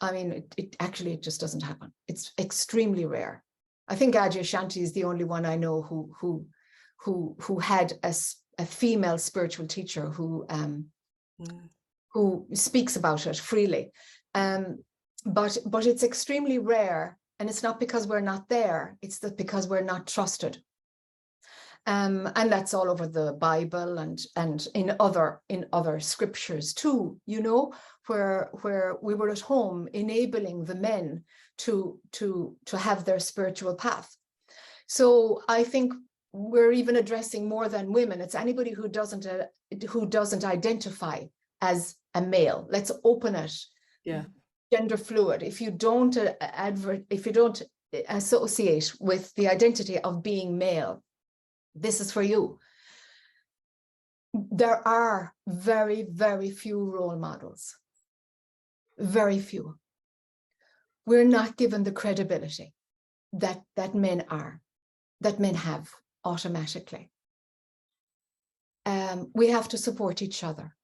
S2: I mean, it actually just doesn't happen. It's extremely rare. I think Ajay Shanti is the only one I know who had a female spiritual teacher
S1: Mm,
S2: who speaks about it freely. Um, but it's extremely rare, and it's not because we're not there. It's that because we're not trusted. And that's all over the Bible and in other scriptures too, where we were at home enabling the men to have their spiritual path. So I think we're even addressing more than women. It's anybody who doesn't identify as a male. Let's open it.
S1: yeah.
S2: Gender fluid. If you don't associate with the identity of being male, this is for you. There are very, very few role models. Very few. We're not given the credibility that men have automatically. We have to support each other.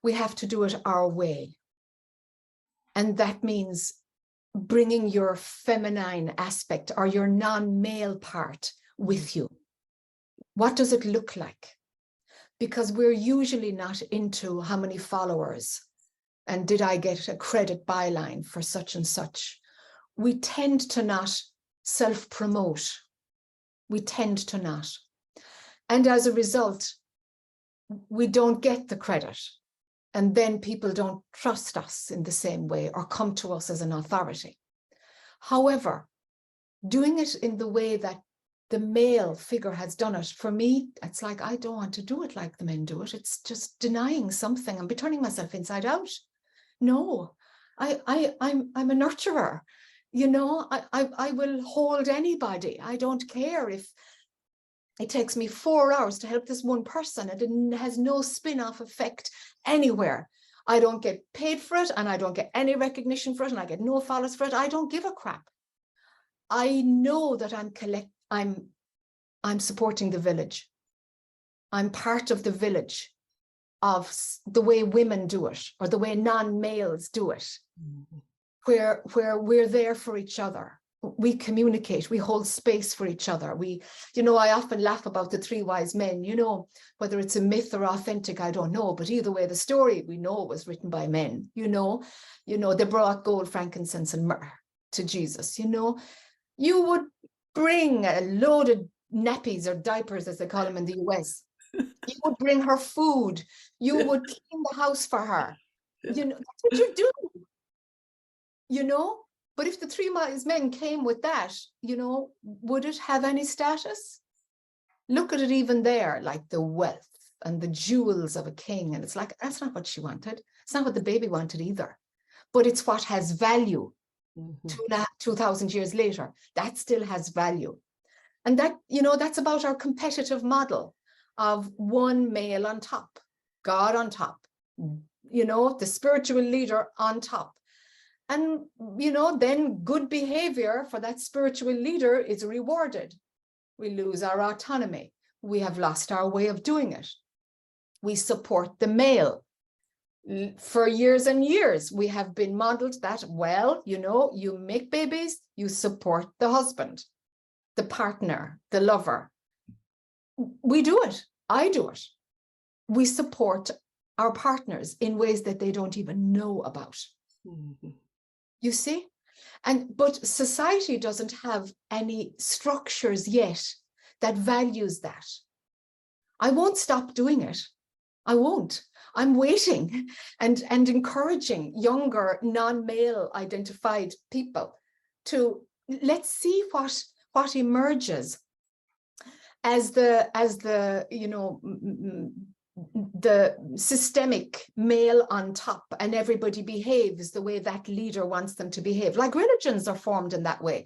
S2: We have to do it our way. And that means bringing your feminine aspect or your non-male part with you. What does it look like? Because we're usually not into how many followers and did I get a credit byline for such and such. We tend to not self-promote. We tend to not. And as a result, we don't get the credit. And then people don't trust us in the same way or come to us as an authority. However, doing it in the way that the male figure has done it, for me, it's like, I don't want to do it like the men do it. It's just denying something and be turning myself inside out. No, I'm a nurturer. I will hold anybody. I don't care if it takes me 4 hours to help this one person and it has no spin-off effect anywhere. I don't get paid for it and I don't get any recognition for it and I get no followers for it. I don't give a crap. I know that I'm supporting the village. I'm part of the village of the way women do it or the way non-males do it, where we're there for each other. We communicate, we hold space for each other. I often laugh about the three wise men, whether it's a myth or authentic, I don't know, but either way, the story we know was written by men, they brought gold, frankincense and myrrh to Jesus, you would bring a load of nappies or diapers, as they call them in the US. You would bring her food. You would clean the house for her. That's what you do, But if the three wise men came with that, would it have any status? Look at it even there, like the wealth and the jewels of a king. And it's like, that's not what she wanted. It's not what the baby wanted either. But it's what has value. 2,000 years later, that still has value. And that's about our competitive model of one male on top, God on top, the spiritual leader on top. And, then good behavior for that spiritual leader is rewarded. We lose our autonomy. We have lost our way of doing it. We support the male. For years and years, we have been modeled that, well, you make babies, you support the husband, the partner, the lover. We do it. I do it. We support our partners in ways that they don't even know about. Mm-hmm. You see? But society doesn't have any structures yet that values that. I won't stop doing it. I won't. I'm waiting and encouraging younger non-male identified people to let's see what emerges as the systemic male on top, and everybody behaves the way that leader wants them to behave. Like religions are formed in that way.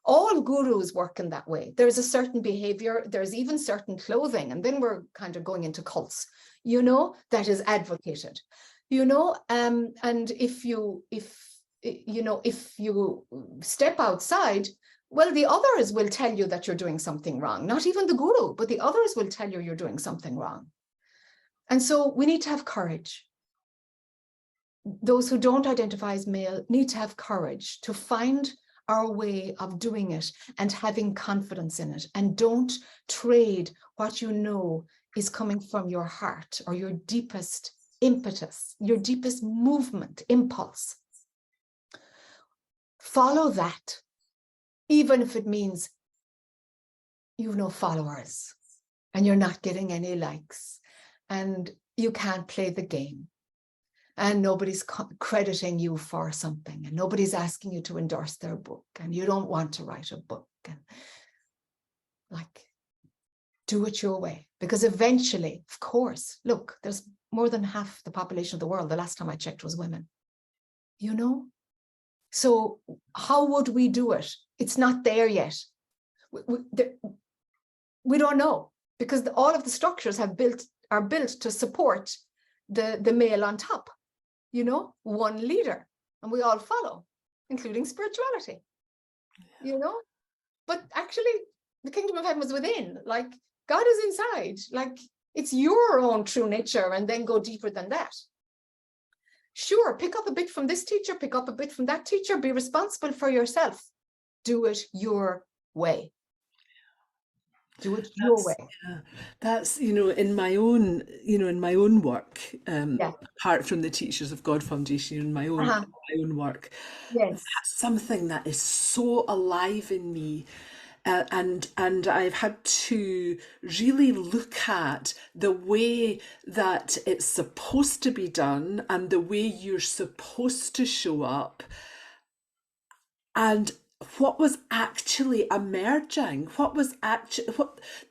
S2: All gurus work in that way. There's a certain behavior, there's even certain clothing, and then we're kind of going into cults, that is advocated, and if you step outside, well, the others will tell you that you're doing something wrong. Not even the guru, but the others will tell you you're doing something wrong. And so we need to have courage. Those who don't identify as male need to have courage to find our way of doing it and having confidence in it. And don't trade what is coming from your heart or your deepest impetus, your deepest movement, impulse. Follow that, even if it means you've no followers and you're not getting any likes and you can't play the game and nobody's crediting you for something and nobody's asking you to endorse their book and you don't want to write a book, and do it your way. Because eventually, of course, look, there's more than half the population of the world, the last time I checked, was women. So how would we do it? It's not there yet. We don't know, because all of the structures are built to support the male on top, one leader, and we all follow, including spirituality, but actually the kingdom of heaven is within. God is inside. It's your own true nature, and then go deeper than that. Sure, pick up a bit from this teacher, pick up a bit from that teacher, be responsible for yourself. Do it your way. Do it your way.
S1: Yeah, that's in my own work, apart from the Teachers of God Foundation, in my own work,
S2: yes,
S1: that's something that is so alive in me. And I've had to really look at the way that it's supposed to be done and the way you're supposed to show up, and what was actually emerging, what that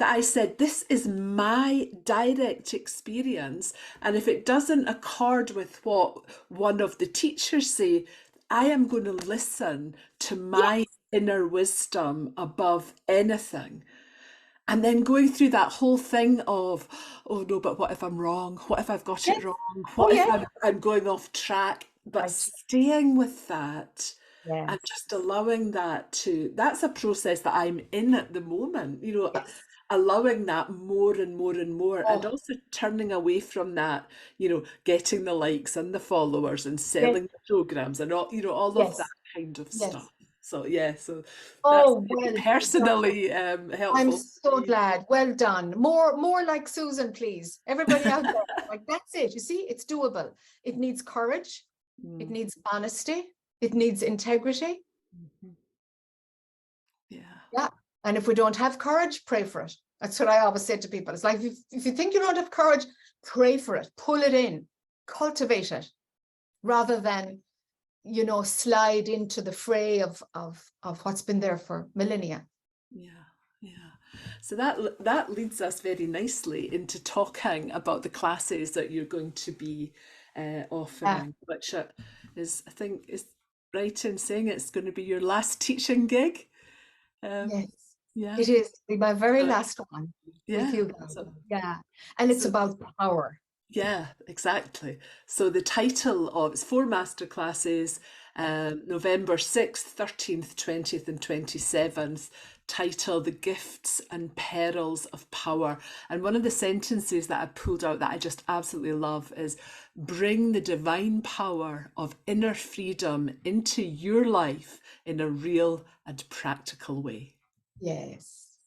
S1: I said, this is my direct experience, and if it doesn't accord with what one of the teachers say, I am going to listen to my inner wisdom above anything. And then going through that whole thing of, oh no, but what if I'm wrong? What if I've got it wrong? What if I'm going off track? But staying with that and just allowing that that's a process that I'm in at the moment, allowing that more and more and more, and also turning away from that, getting the likes and the followers and selling the programs and all of that kind of stuff. So that's personally helpful.
S2: I'm so glad. Well done. More like Susan, please. Everybody out there, that's it. You see, it's doable. It needs courage. It needs honesty. It needs integrity. Yeah. And if we don't have courage, pray for it. That's what I always say to people. It's like, if you think you don't have courage, pray for it. Pull it in. Cultivate it. Rather than slide into the fray of what's been there for millennia.
S1: So that leads us very nicely into talking about the classes that you're going to be offering, which is, I think, is right in saying it's going to be your last teaching gig.
S2: Yes, it is my very last one with you guys. And it's about power.
S1: Yeah, exactly. So the title of it's 4 masterclasses, November 6th, 13th, 20th, and 27th, title The Gifts and Perils of Power. And one of the sentences that I pulled out that I just absolutely love is bring the divine power of inner freedom into your life in a real and practical way.
S2: Yes,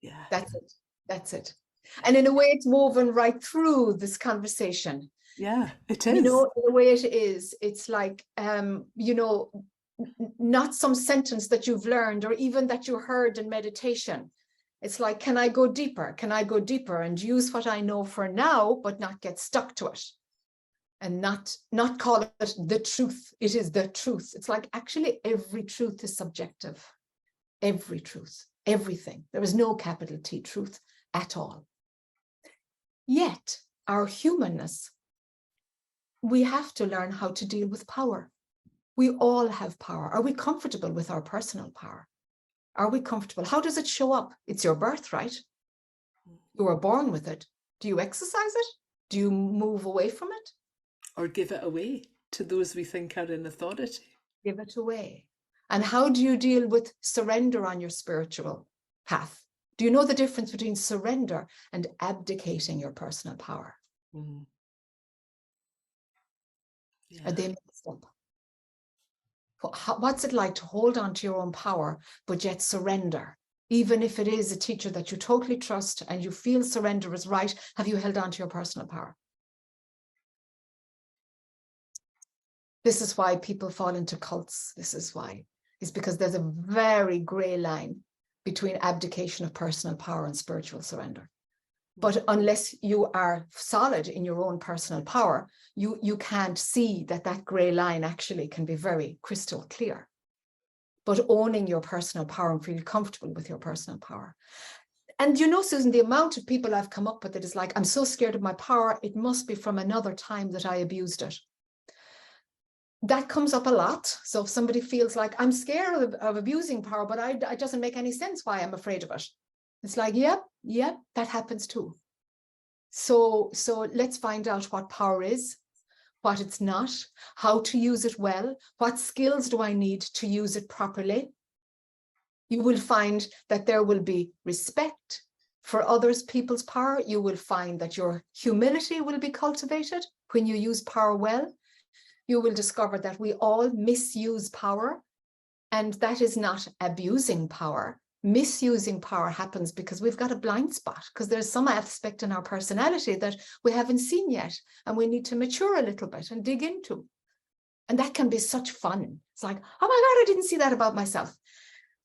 S1: Yeah.
S2: that's it. That's it. And in a way, it's woven right through this conversation.
S1: Yeah, it
S2: You
S1: is.
S2: know, in a way it is. It's like, you know, not some sentence that you've learned or even that you heard in meditation. It's like, can I go deeper? Can I go deeper and use what I know for now, but not get stuck to it? And not call it the truth. It is the truth. It's like, actually, every truth is subjective. Every truth, everything. There is no capital T truth at all. Yet, our humanness, we have to learn how to deal with power. We all have power. Are we comfortable with our personal power? Are we comfortable? How does it show up? It's your birthright. You were born with it. Do you exercise it? Do you move away from it?
S1: Or give it away to those we think are in authority.
S2: Give it away. And how do you deal with surrender on your spiritual path? Do you know the difference between surrender and abdicating your personal power?
S1: Mm. Yeah.
S2: Are they mixed up? What's it like to hold on to your own power, but yet surrender? Even if it is a teacher that you totally trust and you feel surrender is right, have you held on to your personal power? This is why people fall into cults. This is why. It's because there's a very gray line between abdication of personal power and spiritual surrender. But unless you are solid in your own personal power, you can't see that gray line actually can be very crystal clear. But owning your personal power and feeling comfortable with your personal power. And you know, Susan, the amount of people I've come up with that is like, I'm so scared of my power, it must be from another time that I abused it. That comes up a lot. So if somebody feels like I'm scared of abusing power, but it doesn't make any sense why I'm afraid of it. It's like, yep, that happens too. So let's find out what power is, what it's not, how to use it well, what skills do I need to use it properly. You will find that there will be respect for others people's power. You will find that your humility will be cultivated when you use power well. You will discover that we all misuse power, and that is not abusing power. Misusing power happens because we've got a blind spot, because there's some aspect in our personality that we haven't seen yet, and we need to mature a little bit and dig into. And that can be such fun. It's like, oh my God, I didn't see that about myself.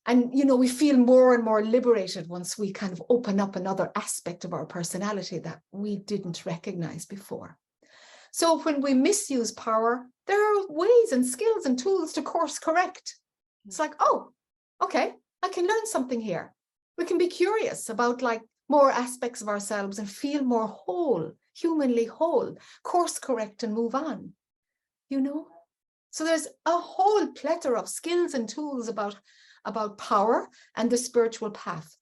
S2: And, you know, we feel more and more liberated once we kind of open up another aspect of our personality that we didn't recognize before. So when we misuse power, there are ways and skills and tools to course correct. It's like, oh, okay, I can learn something here. We can be curious about like more aspects of ourselves and feel more whole, humanly whole, course correct and move on, you know? So there's a whole plethora of skills and tools about power and the spiritual path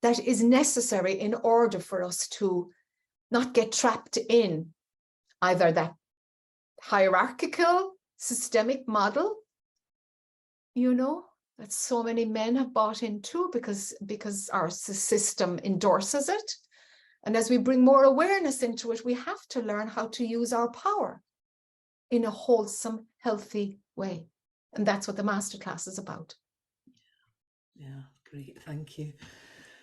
S2: that is necessary in order for us to not get trapped in either that hierarchical systemic model, you know, that so many men have bought into because our system endorses it. And as we bring more awareness into it, we have to learn how to use our power in a wholesome, healthy way. And that's what the masterclass is about.
S1: Yeah, great, thank you.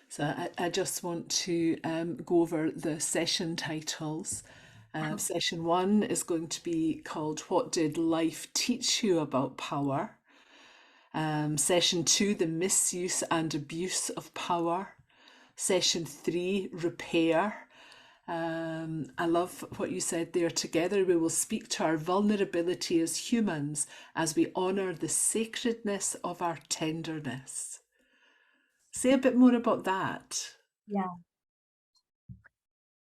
S1: So I just want to go over the session titles. Session 1 is going to be called What Did Life Teach You About Power? Session 2, The Misuse and Abuse of Power. Session 3, Repair. I love what you said there. Together we will speak to our vulnerability as humans as we honour the sacredness of our tenderness. Say a bit more about that.
S2: Yeah.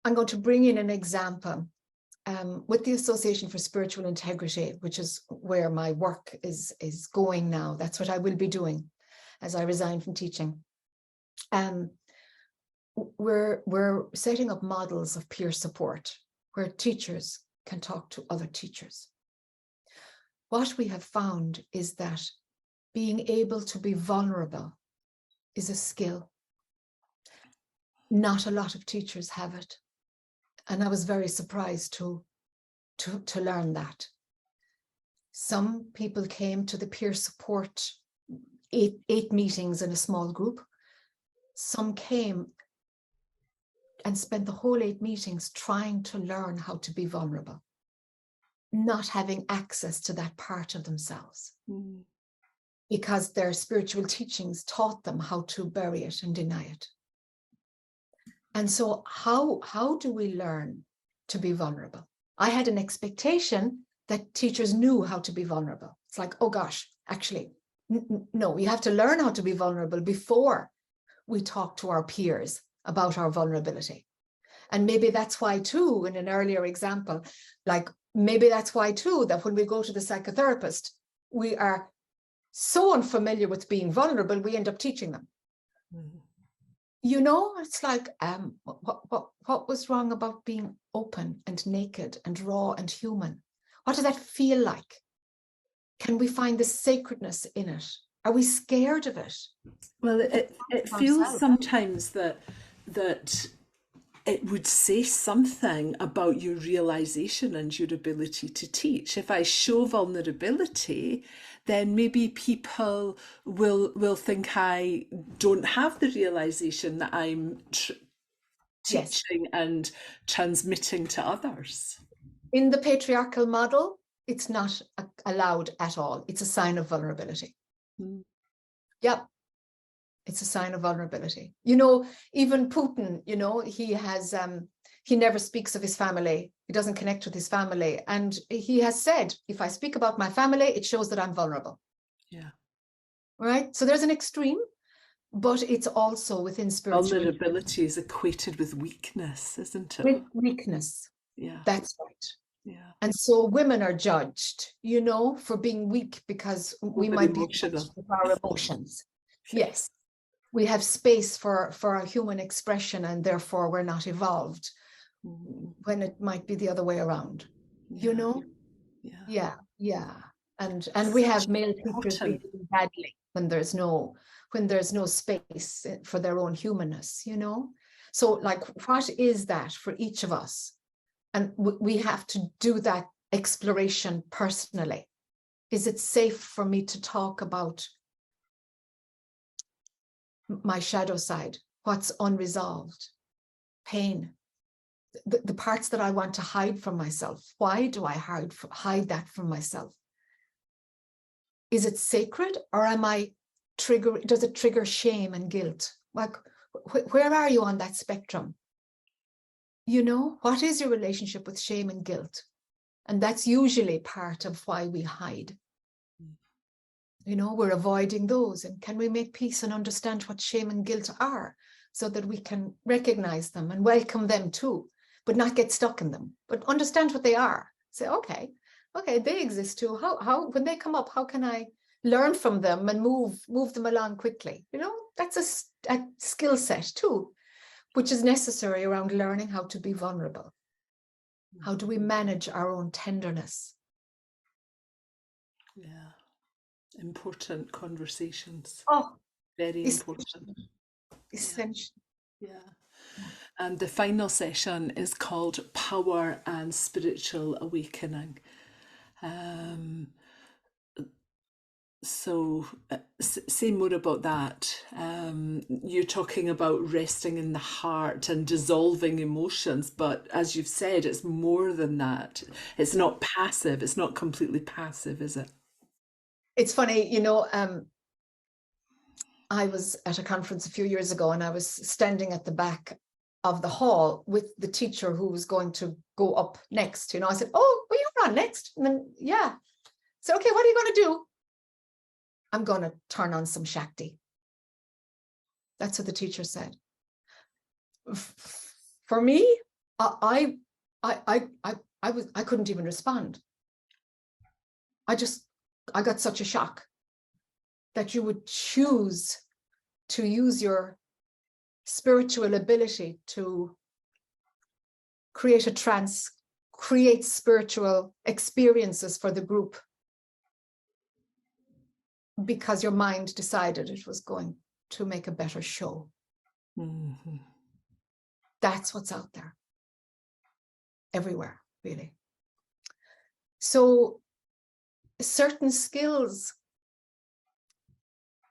S2: I'm going to bring in an example with the Association for Spiritual Integrity, which is where my work is going now. That's what I will be doing as I resign from teaching. We're setting up models of peer support. where teachers can talk to other teachers. What we have found is that being able to be vulnerable is a skill. Not a lot of teachers have it. And I was very surprised to learn that. Some people came to the peer support, eight meetings in a small group. Some came and spent the whole 8 meetings trying to learn how to be vulnerable, not having access to that part of themselves. Because their spiritual teachings taught them how to bury it and deny it. And so how do we learn to be vulnerable? I had an expectation that teachers knew how to be vulnerable. It's like, oh gosh, actually, no, we have to learn how to be vulnerable before we talk to our peers about our vulnerability. And maybe that's why too, in an earlier example, like maybe that's why too, that when we go to the psychotherapist, we are so unfamiliar with being vulnerable, we end up teaching them. You know, it's like, what was wrong about being open and naked and raw and human? What does that feel like? Can we find the sacredness in it? Are we scared of it?
S1: Well, it feels sometimes that it would say something about your realization and your ability to teach. If I show vulnerability, then maybe people will think I don't have the realization that I'm teaching and transmitting to others.
S2: In the patriarchal model, it's not allowed at all. It's a sign of vulnerability. Yep. It's a sign of vulnerability. You know, even Putin, you know, he never speaks of his family. He doesn't connect with his family. And he has said, if I speak about my family, it shows that I'm vulnerable.
S1: Yeah.
S2: Right? So there's an extreme, but it's also within spirituality.
S1: Vulnerability is equated with weakness, isn't it?
S2: With weakness.
S1: Yeah.
S2: That's right.
S1: Yeah.
S2: And so women are judged, you know, for being weak because we might be judged with our emotions. Yes. We have space for our human expression and therefore we're not evolved when it might be the other way around, you know? Yeah. And we have male teachers behaving badly when there's no space for their own humanness, you know? So like, what is that for each of us? And we have to do that exploration personally. Is it safe for me to talk about my shadow side, what's unresolved, pain, the parts that I want to hide from myself? Why do I hide that from myself? Is it sacred, or does it trigger shame and guilt? Like, where are you on that spectrum? You know, what is your relationship with shame and guilt? And that's usually part of why we hide. You know, we're avoiding those. And can we make peace and understand what shame and guilt are so that we can recognize them and welcome them too, but not get stuck in them, but understand what they are. Say, okay, they exist too. How when they come up, how can I learn from them and move them along quickly? You know, that's a skill set too, which is necessary around learning how to be vulnerable. How do we manage our own tenderness?
S1: Yeah. Important conversations.
S2: Oh,
S1: very important.
S2: Essential.
S1: Yeah. And the final session is called Power and Spiritual Awakening. So say more about that. You're talking about resting in the heart and dissolving emotions, but as you've said, it's more than that. It's not passive. It's not completely passive, is it?
S2: It's funny, you know, I was at a conference a few years ago and I was standing at the back of the hall with the teacher who was going to go up next. You know, I said, oh, well, you're on next. And then, yeah. So, okay, what are you going to do? I'm going to turn on some Shakti. That's what the teacher said. For me, I couldn't even respond. I got such a shock that you would choose to use your spiritual ability to create a trance create spiritual experiences for the group because your mind decided it was going to make a better show.
S1: Mm-hmm.
S2: That's what's out there. Everywhere, really. So certain skills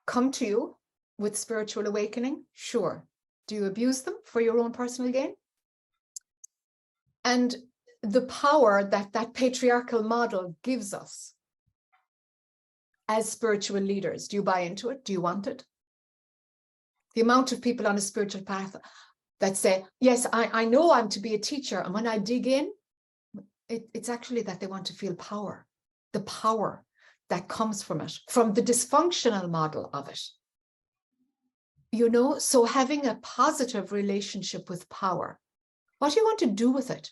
S2: come to you with spiritual awakening, sure. Do you abuse them for your own personal gain? And the power that that patriarchal model gives us as spiritual leaders, do you buy into it? Do you want it? The amount of people on a spiritual path that say, yes, I know I'm to be a teacher. And when I dig in, it's actually that they want to feel power, the power that comes from it, from the dysfunctional model of it. You know, so having a positive relationship with power, what do you want to do with it?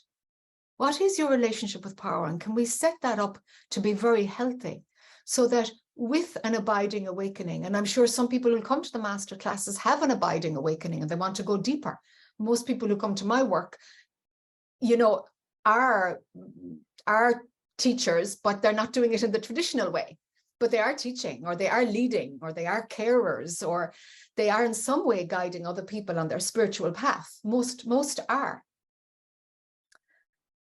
S2: What is your relationship with power? And can we set that up to be very healthy so that with an abiding awakening, and I'm sure some people who come to the master classes have an abiding awakening and they want to go deeper. Most people who come to my work, you know, are teachers, but they're not doing it in the traditional way. But they are teaching, or they are leading, or they are carers, or they are in some way guiding other people on their spiritual path. Most are.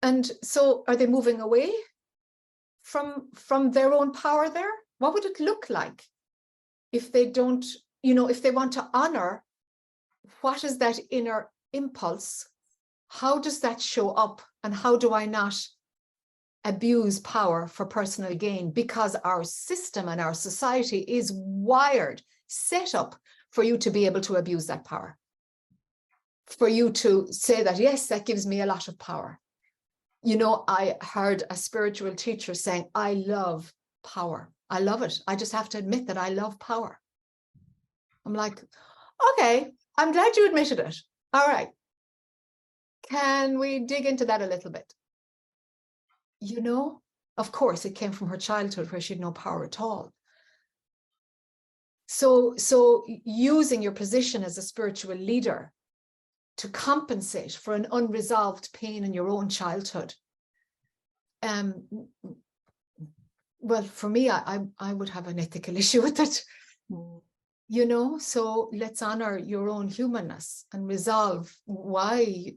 S2: And so are they moving away from their own power there? What would it look like if they don't, you know, if they want to honor what is that inner impulse? How does that show up? And how do I not abuse power for personal gain? Because our system and our society is wired, set up for you to be able to abuse that power. For you to say that, yes, that gives me a lot of power. You know, I heard a spiritual teacher saying, I love power. I love it. I just have to admit that I love power. I'm like, okay, I'm glad you admitted it. All right. Can we dig into that a little bit? You know, of course, it came from her childhood where she had no power at all. So using your position as a spiritual leader to compensate for an unresolved pain in your own childhood. Well, for me, I would have an ethical issue with it. Mm. You know, so let's honor your own humanness and resolve why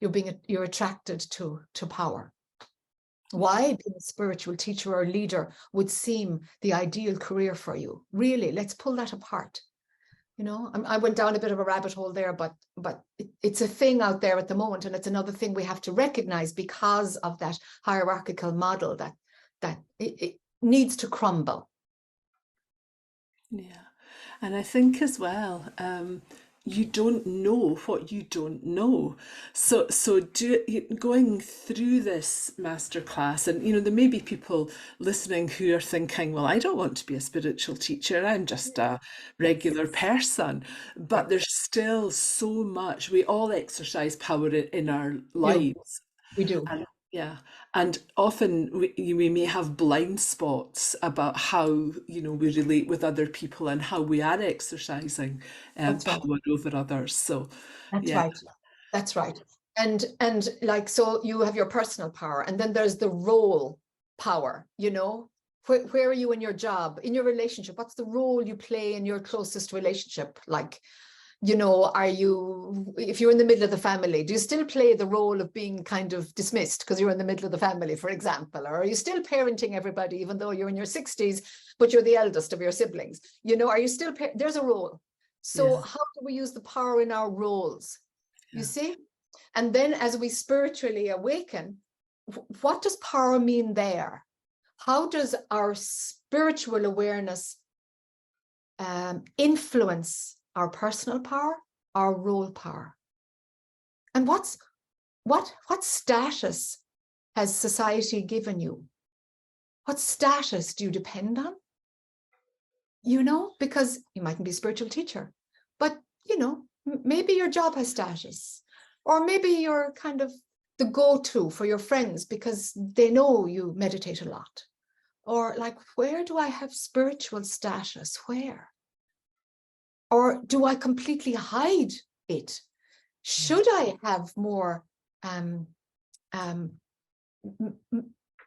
S2: you're attracted to power. Why being a spiritual teacher or leader would seem the ideal career for you. Really, let's pull that apart. You know, I went down a bit of a rabbit hole there, but it's a thing out there at the moment, and it's another thing we have to recognize because of that hierarchical model that it needs to crumble.
S1: Yeah, and I think as well, you don't know what you don't know. So going through this masterclass, and you know, there may be people listening who are thinking, well, I don't want to be a spiritual teacher, I'm just a regular person. But there's still so much. We all exercise power in our lives.
S2: We do.
S1: And yeah, and often we may have blind spots about how, you know, we relate with other people and how we are exercising power over others. So
S2: that's
S1: yeah.
S2: right. That's right. And like, so you have your personal power, and then there's the role power, you know. Where are you in your job, in your relationship? What's the role you play in your closest relationship? Like, you know, if you're in the middle of the family, do you still play the role of being kind of dismissed because you're in the middle of the family, for example? Or are you still parenting everybody, even though you're in your 60s, but you're the eldest of your siblings? You know, are you still, there's a role. So how do we use the power in our roles? You see? And then as we spiritually awaken, what does power mean there? How does our spiritual awareness influence our personal power, our role power? And what status has society given you? What status do you depend on? You know, because you mightn't be a spiritual teacher, but you know, maybe your job has status, or maybe you're kind of the go-to for your friends because they know you meditate a lot. Or like, where do I have spiritual status? Where? Or do I completely hide it? Should I have more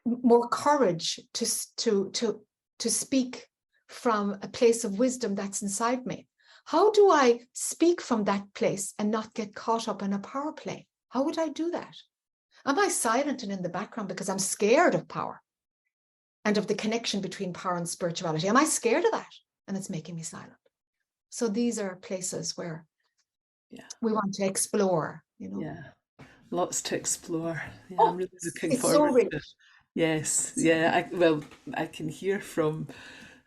S2: more courage to speak from a place of wisdom that's inside me? How do I speak from that place and not get caught up in a power play? How would I do that? Am I silent and in the background because I'm scared of power and of the connection between power and spirituality? Am I scared of that? And it's making me silent. So these are places where we want to explore,
S1: Yeah, lots to explore. Yeah, I'm
S2: Oh,
S1: really looking
S2: it's so
S1: forward
S2: rich.
S1: to it. Yes, yeah. I can hear from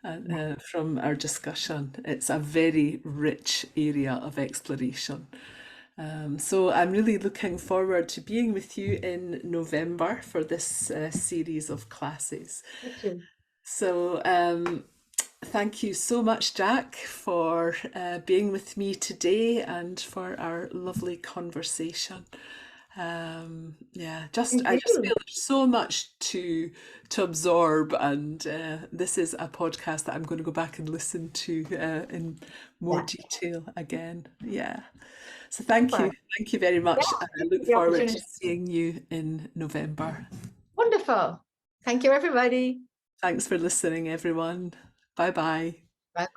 S1: our discussion. It's a very rich area of exploration. So I'm really looking forward to being with you in November for this series of classes.
S2: Thank you.
S1: So thank you so much, Jac, for being with me today and for our lovely conversation. Yeah,
S2: Thank
S1: I just
S2: you.
S1: feel there's so much to absorb, and this is a podcast that I'm going to go back and listen to in more
S2: Yeah.
S1: detail again. Yeah. So
S2: Super.
S1: thank you very
S2: Yeah,
S1: much, and I
S2: thank you
S1: look
S2: for the
S1: forward to
S2: opportunity.
S1: seeing you in November.
S2: Wonderful. Thank you, everybody.
S1: Thanks for listening, everyone. Bye bye.
S2: Bye.